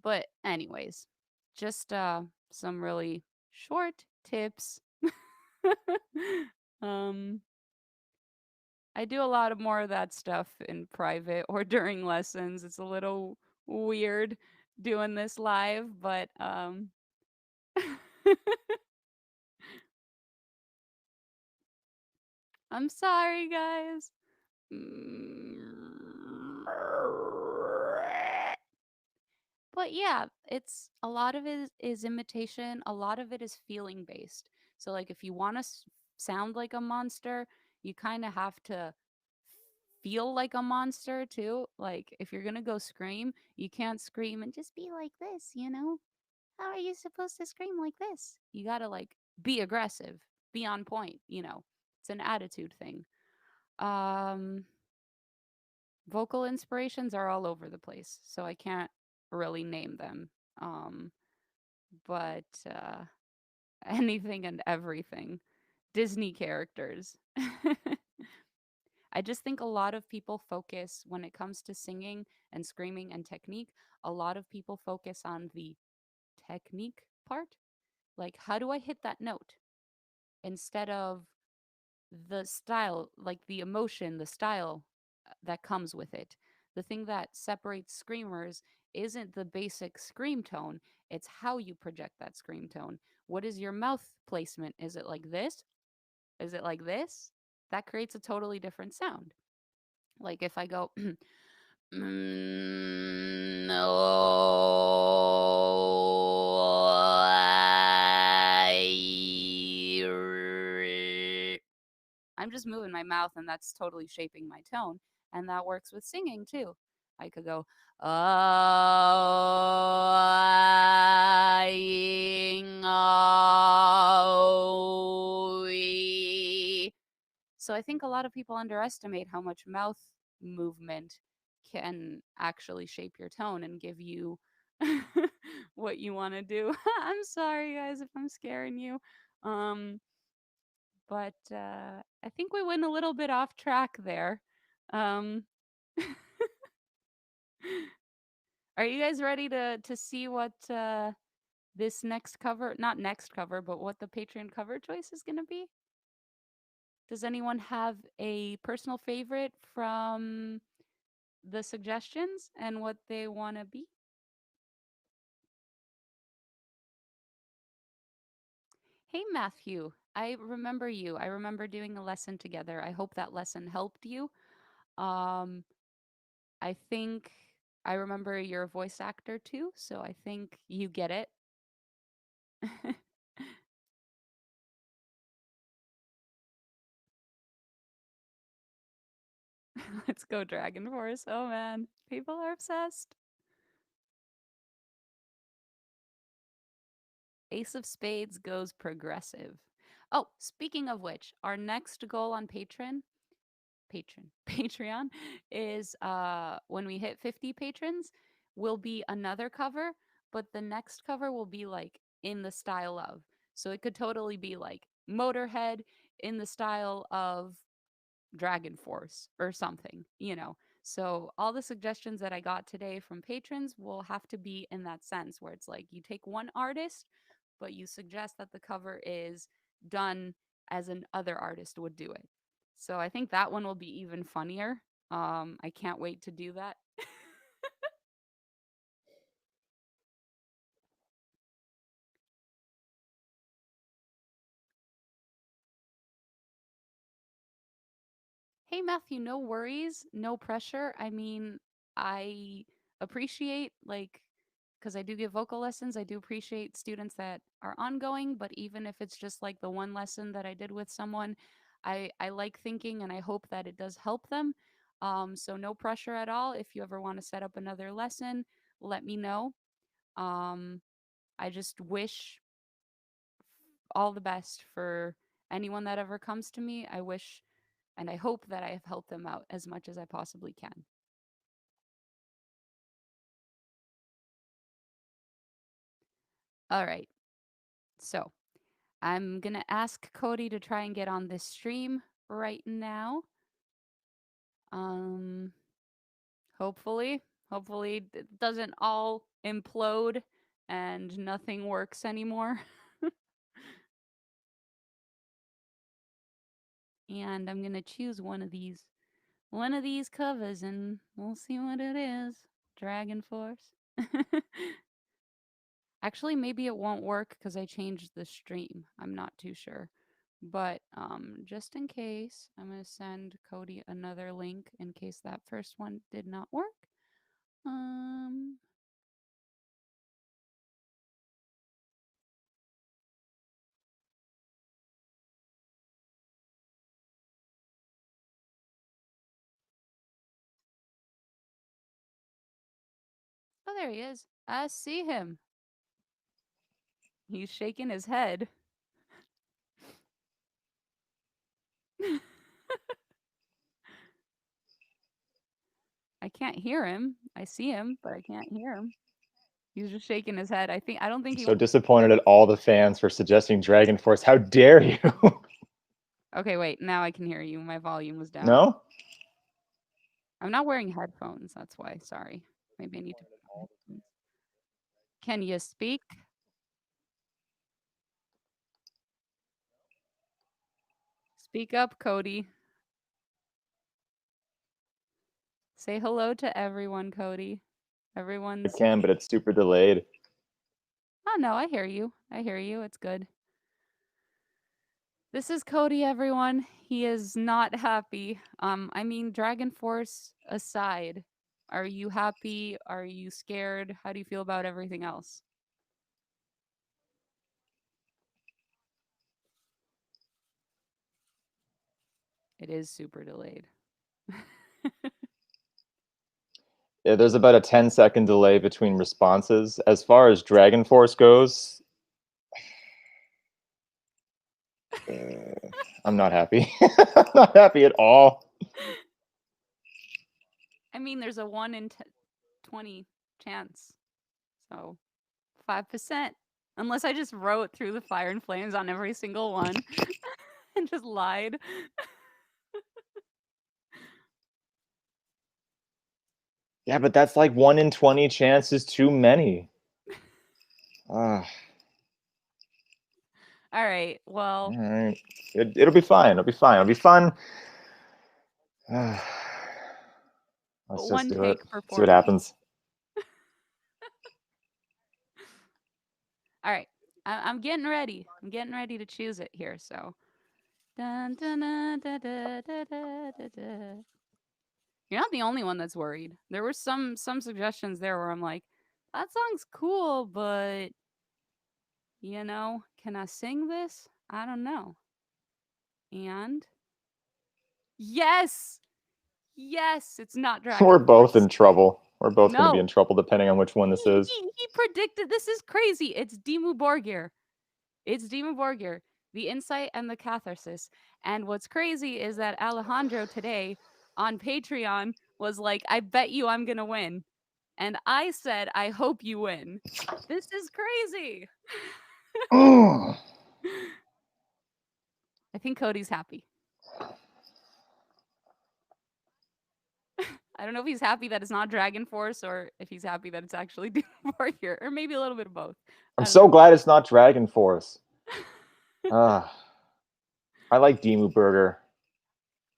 But anyways, just some really short tips. um I do a lot of more of that stuff in private or during lessons. It's a little weird doing this live, but I'm sorry guys. But yeah, it's a lot of it is imitation, a lot of it is feeling based. So like if you want to sound like a monster, you kind of have to feel like a monster too. Like if you're going to go scream, you can't scream and just be like this, you know? How are you supposed to scream like this? You got to like be aggressive, be on point, you know. It's an attitude thing. Um Vocal inspirations are all over the place, so I can't really name them. Um but anything and everything. Disney characters. I just think a lot of people focus when it comes to singing and screaming and technique, a lot of people focus on the technique part. Like, how do I hit that note? Instead of the style, like the emotion, the style that comes with it. The thing that separates screamers isn't the basic scream tone, it's how you project that scream tone. What is your mouth placement? Is it like this? Is it like this? That creates a totally different sound. Like if I go, I'm just moving my mouth and that's totally shaping my tone. And that works with singing too. I could go, oh, so I think a lot of people underestimate how much mouth movement can actually shape your tone and give you what you want to do. I'm sorry guys if I'm scaring you. Um but I think we went a little bit off track there. Um are you guys ready to see what this next cover, not next cover, but what the Patreon cover choice is going to be? Does anyone have a personal favorite from the suggestions and what they want to be? Hey, Matthew, I remember you. I remember doing a lesson together. I hope that lesson helped you. Um, I think I remember you're a voice actor too, so I think you get it. Let's go, Dragon Force. Oh man, people are obsessed. Ace of Spades goes progressive. Oh, speaking of which, our next goal on Patreon is when we hit 50 patrons will be another cover, but the next cover will be like in the style of. So it could totally be like Motorhead in the style of Dragon Force or something, you know. So all the suggestions that I got today from patrons will have to be in that sense where it's like you take one artist, but you suggest that the cover is done as an other artist would do it. So I think that one will be even funnier. I can't wait to do that. Hey, Matthew, no worries, no pressure. I mean, I appreciate, like, because I do give vocal lessons, I do appreciate students that are ongoing, but even if it's just like the one lesson that I did with someone, I like thinking and I hope that it does help them. So no pressure at all. If you ever want to set up another lesson, let me know. Um, I just wish all the best for anyone that ever comes to me. I wish and I hope that I have helped them out as much as I possibly can. All right. So I'm going to ask Cody to try and get on this stream right now. Um, hopefully it doesn't all implode and nothing works anymore. And I'm going to choose one of these covers and we'll see what it is. Dragon Force. Actually, maybe it won't work because I changed the stream. I'm not too sure. But just in case, I'm going to send Cody another link in case that first one did not work. Um, Oh, there he is. I see him. He's shaking his head. I can't hear him. I see him, but I can't hear him. He's just shaking his head. I don't think I'm he. so disappointed at all the fans for suggesting Dragon Force. How dare you? Okay, wait. Now I can hear you. My volume was down. No? I'm not wearing headphones. That's why. Sorry. Maybe I need to. Can you speak? Speak up, Cody. Say hello to everyone, Cody. I Everyone's. can, but it's super delayed. Oh, no, I hear you. I hear you. It's good. This is Cody, everyone. He is not happy. I mean, Dragon Force aside, are you happy? Are you scared? How do you feel about everything else? It is super delayed. Yeah, there's about a 10-second delay between responses. As far as Dragon Force goes, I'm not happy. I'm not happy at all. I mean, there's a 1 in 20 chance. So 5%. Unless I just wrote through the fire and flames on every single one and just lied. Yeah, but that's like 1 in 20 chances too many. All right. Well, right. It'll be fine. It'll be fine. It'll be fun. Let's just one do it. take See what performance. happens. All right. I'm getting ready. I'm getting ready to choose it here. So. Dun, dun, dun, dun, dun, dun, dun, dun, dun. You're not the only one that's worried. There were some suggestions there where I'm like, that song's cool, but can I sing this? I don't know. And yes, yes, it's not We're Dragon both Force. in trouble. We're both going to be in No, trouble depending on which one this he, is. he, he predicted this is crazy. It's Dimmu Borgir. It's Dimmu Borgir, the insight and the catharsis. And what's crazy is that Alejandro today on Patreon was like, I bet you I'm going to win. And I said, I hope you win. This is crazy. I think Cody's happy. I don't know if he's happy that it's not Dragon Force or if he's happy that it's actually Dimmu Borgir, or maybe a little bit of both. I'm so glad it's not Dragon Force. I like Dimmu Burger.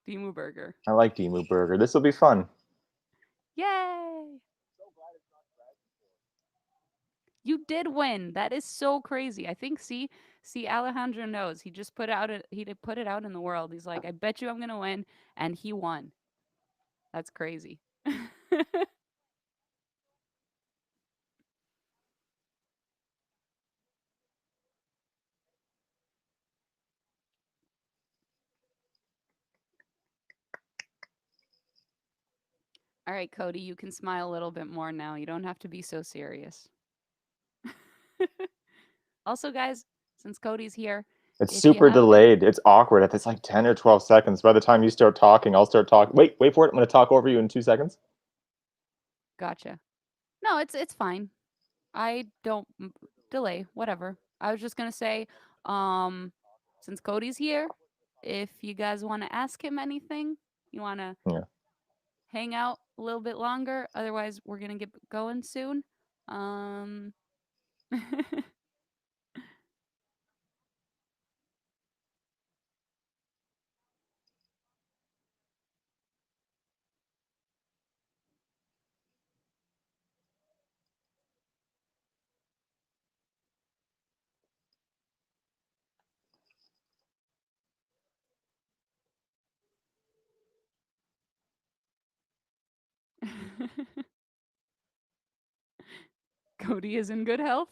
Dimmu Burger. I like Dimmu Burger. This will be fun. Yay! You did win. That is so crazy. I think see Alejandro knows. He just put put it out in the world. He's like, I bet you I'm gonna win, and he won. That's crazy. All right, Cody, you can smile a little bit more now. You don't have to be so serious. Also, guys, since Cody's here, It's if you super haven't, delayed. It's awkward. If it's like 10 or 12 seconds, by the time you start talking, I'll start talking. Wait for it. I'm going to talk over you in 2 seconds. gotcha. No, it's fine. I don't delay, whatever. I was just gonna say, since Cody's here, if you guys want to ask him anything, you want to Yeah. hang out a little bit longer. Otherwise, we're gonna get going soon. Um, Cody is in good health.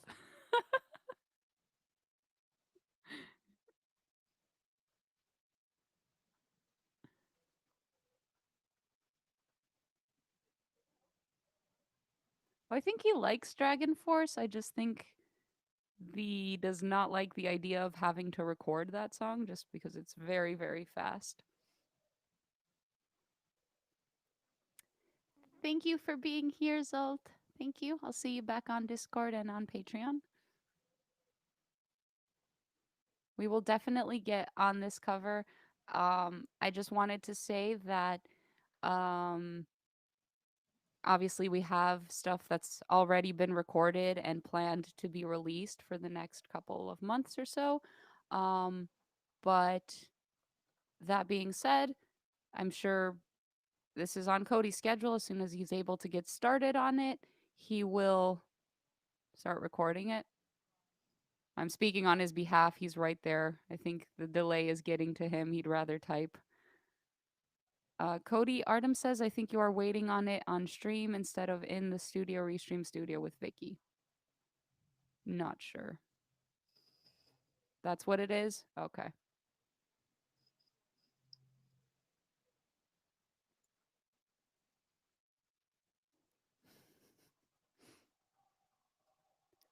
I think he likes Dragon Force. I just think the does not like the idea of having to record that song just because it's very, very fast. Thank you for being here, Zolt. Thank you. I'll see you back on Discord and on Patreon. We will definitely get on this cover. I just wanted to say that um, obviously we have stuff that's already been recorded and planned to be released for the next couple of months or so. Um, but that being said, I'm sure this is on Cody's schedule. As soon as he's able to get started on it, he will start recording it. I'm speaking on his behalf. He's right there. I think the delay is getting to him. He'd rather type. Cody Artem says, I think you are waiting on it on stream instead of in the studio, restream studio with Vicky. Not sure. That's what it is? Okay.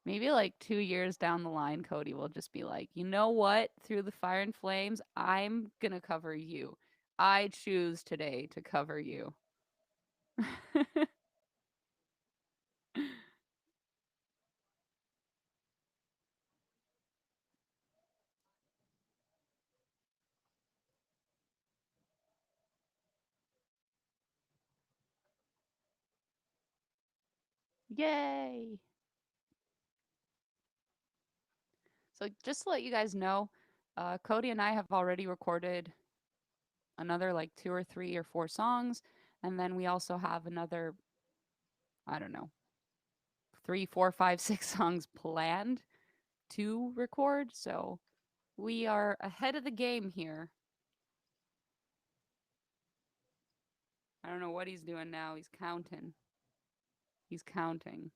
Maybe like 2 years down the line, Cody will just be like, you know what? Through the fire and flames, I'm going to cover you. I choose today to cover you. Yay. So just to let you guys know, Cody and I have already recorded another like 2 or 3 or 4 songs. And then we also have another, I don't know, 3, 4, 5, 6 songs planned to record. So we are ahead of the game here. I don't know what he's doing now. He's counting. He's counting.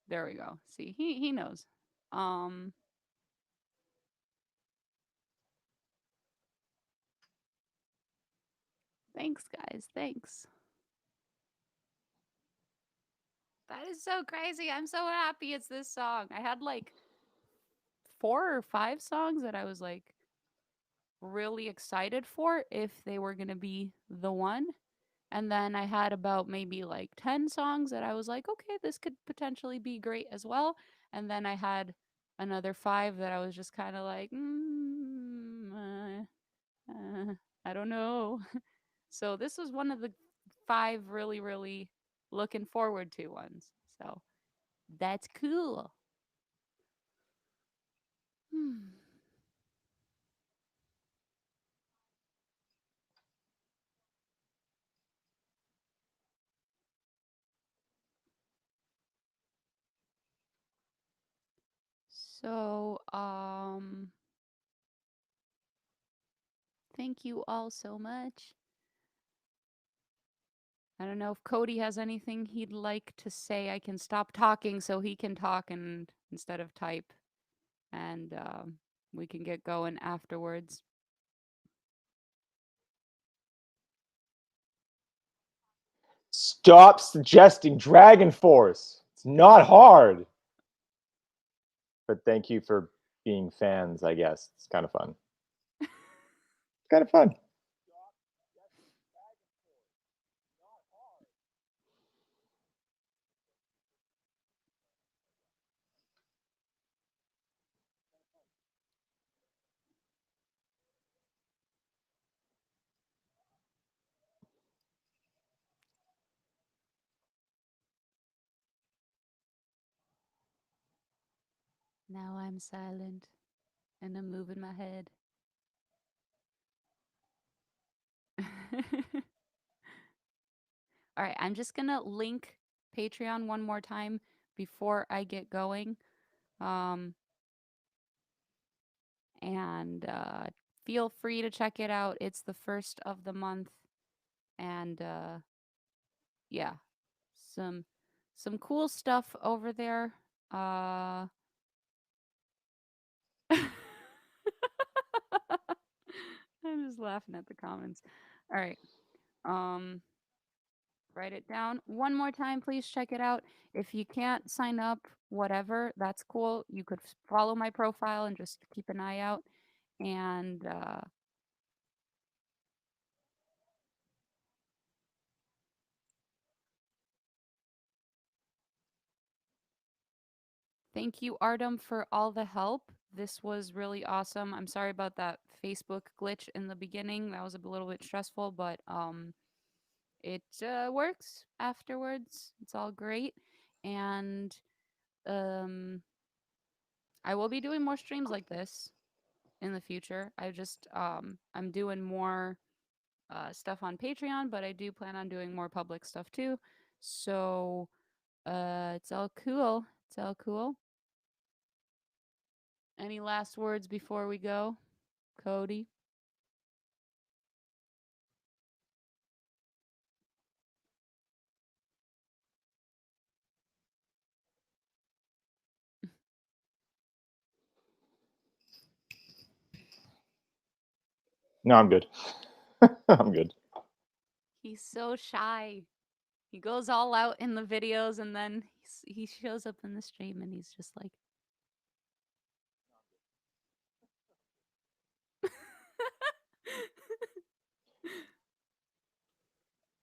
There we go. See, he knows. Um Thanks guys. Thanks. That is so crazy. I'm so happy it's this song. I had like 4 or 5 songs that I was like really excited for if they were going to be the one. And then I had about maybe like 10 songs that I was like, okay, this could potentially be great as well. And then I had another 5 that I was just kind of like, I don't know. So this was one of the 5 really, really looking forward to ones. So that's cool. So, thank you all so much. I don't know if Cody has anything he'd like to say. I can stop talking so he can talk and instead of type, and we can get going afterwards. Stop suggesting Dragon Force. It's not hard. But thank you for being fans, I guess. It's kind of fun. It's kind of fun. Now I'm silent and I'm moving my head. All right, I'm just gonna link Patreon one more time before I get going. Um, and feel free to check it out. It's the first of the month, and yeah, some some cool stuff over there. Uh, I'm just laughing at the comments. All right. Um, write it down one more time. Please check it out. If you can't sign up, whatever, that's cool. You could follow my profile and just keep an eye out. And thank you, Artem, for all the help. This was really awesome. I'm sorry about that Facebook glitch in the beginning. That was a little bit stressful, but it works afterwards. It's all great. And um, I will be doing more streams like this in the future. I'm doing more stuff on Patreon, but I do plan on doing more public stuff too. So it's all cool. It's all cool. Any last words before we go, Cody? No, I'm good. I'm good. He's so shy. He goes all out in the videos and then he shows up in the stream and he's just like,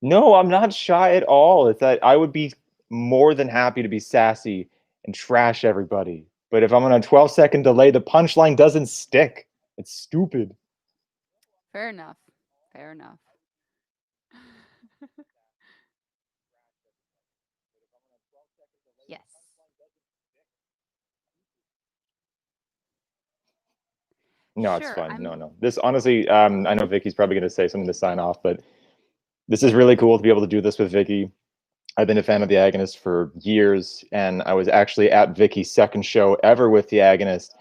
No, I'm not shy at all. It's that I would be more than happy to be sassy and trash everybody. But if I'm on a 12-second delay, the punchline doesn't stick. It's stupid. fair enough. Fair enough. Yes. No, it's Sure. fun. No, no. This honestly, I know Vicky's probably going to say something to sign off, but this is really cool to be able to do this with Vicky. I've been a fan of the Agonist for years, and I was actually at Vicky's second show ever with the Agonist,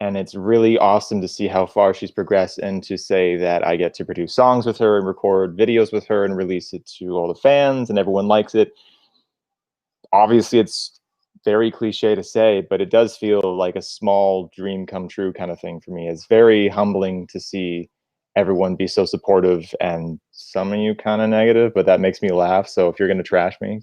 and it's really awesome to see how far she's progressed and to say that I get to produce songs with her and record videos with her and release it to all the fans and everyone likes it. Obviously it's very cliche to say, but it does feel like a small dream come true kind of thing for me. It's very humbling to see everyone be so supportive and some of you kind of negative, but that makes me laugh. So if you're going to trash me,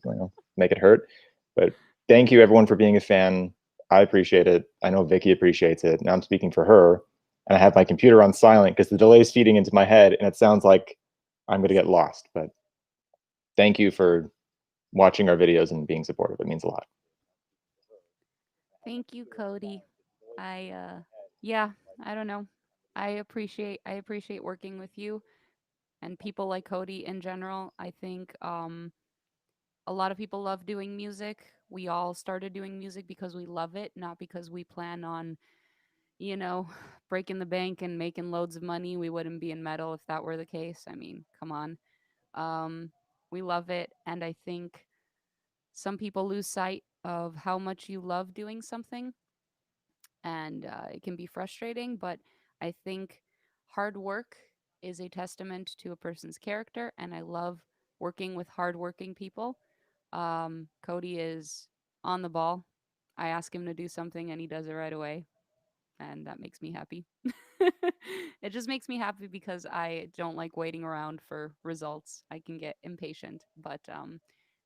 make it hurt. But thank you everyone for being a fan. I appreciate it. I know Vicky appreciates it. Now I'm speaking for her, and I have my computer on silent because the delay is feeding into my head and it sounds like I'm going to get lost. But thank you for watching our videos and being supportive. It means a lot. Thank you, Cody. I yeah, I don't know. I appreciate working with you and people like Cody in general. I think a lot of people love doing music. We all started doing music because we love it, not because we plan on, you know, breaking the bank and making loads of money. We wouldn't be in metal if that were the case. I mean, come on. Um we love it, and I think some people lose sight of how much you love doing something, and it can be frustrating, but I think hard work is a testament to a person's character, and I love working with hardworking people. Cody is on the ball. I ask him to do something and he does it right away, and that makes me happy. It just makes me happy because I don't like waiting around for results. I can get impatient, but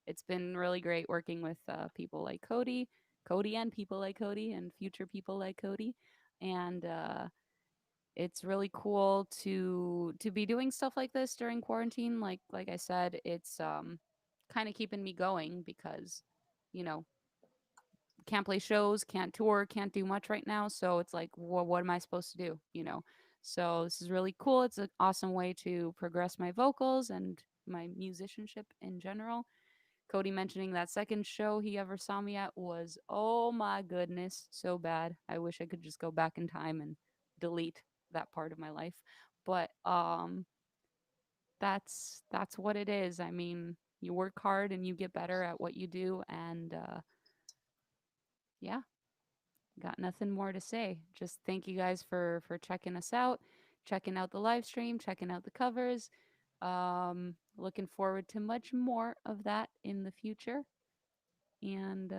it's been really great working with people like Cody, and people like Cody, and future people like Cody, and it's really cool to be doing stuff like this during quarantine. Like I said, it's kind of keeping me going because you know can't play shows, can't tour, can't do much right now. So it's like, well, what am I supposed to do? So this is really cool. It's an awesome way to progress my vocals and my musicianship in general. Cody mentioning that second show he ever saw me at was, oh my goodness, so bad. I wish I could just go back in time and delete that part of my life. But that's what it is. I mean, you work hard and you get better at what you do, and yeah, got nothing more to say. Just thank you guys for checking us out, checking out the live stream, checking out the covers. Looking forward to much more of that in the future. And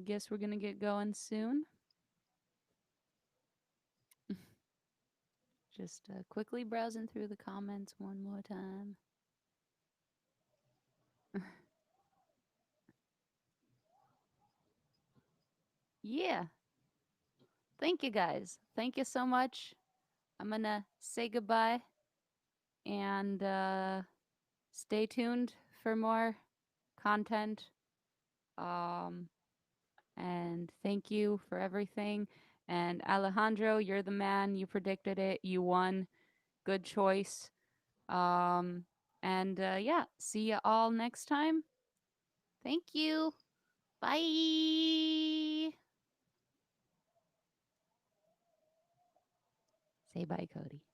guess we're gonna get going soon. Just quickly browsing through the comments one more time. Yeah. Thank you guys. Thank you so much. I'm going to say goodbye and stay tuned for more content. Um, and thank you for everything. And Alejandro, you're the man. You predicted it. You won. Good choice. Um, and yeah, see you all next time. Thank you. Bye. Say bye, Cody.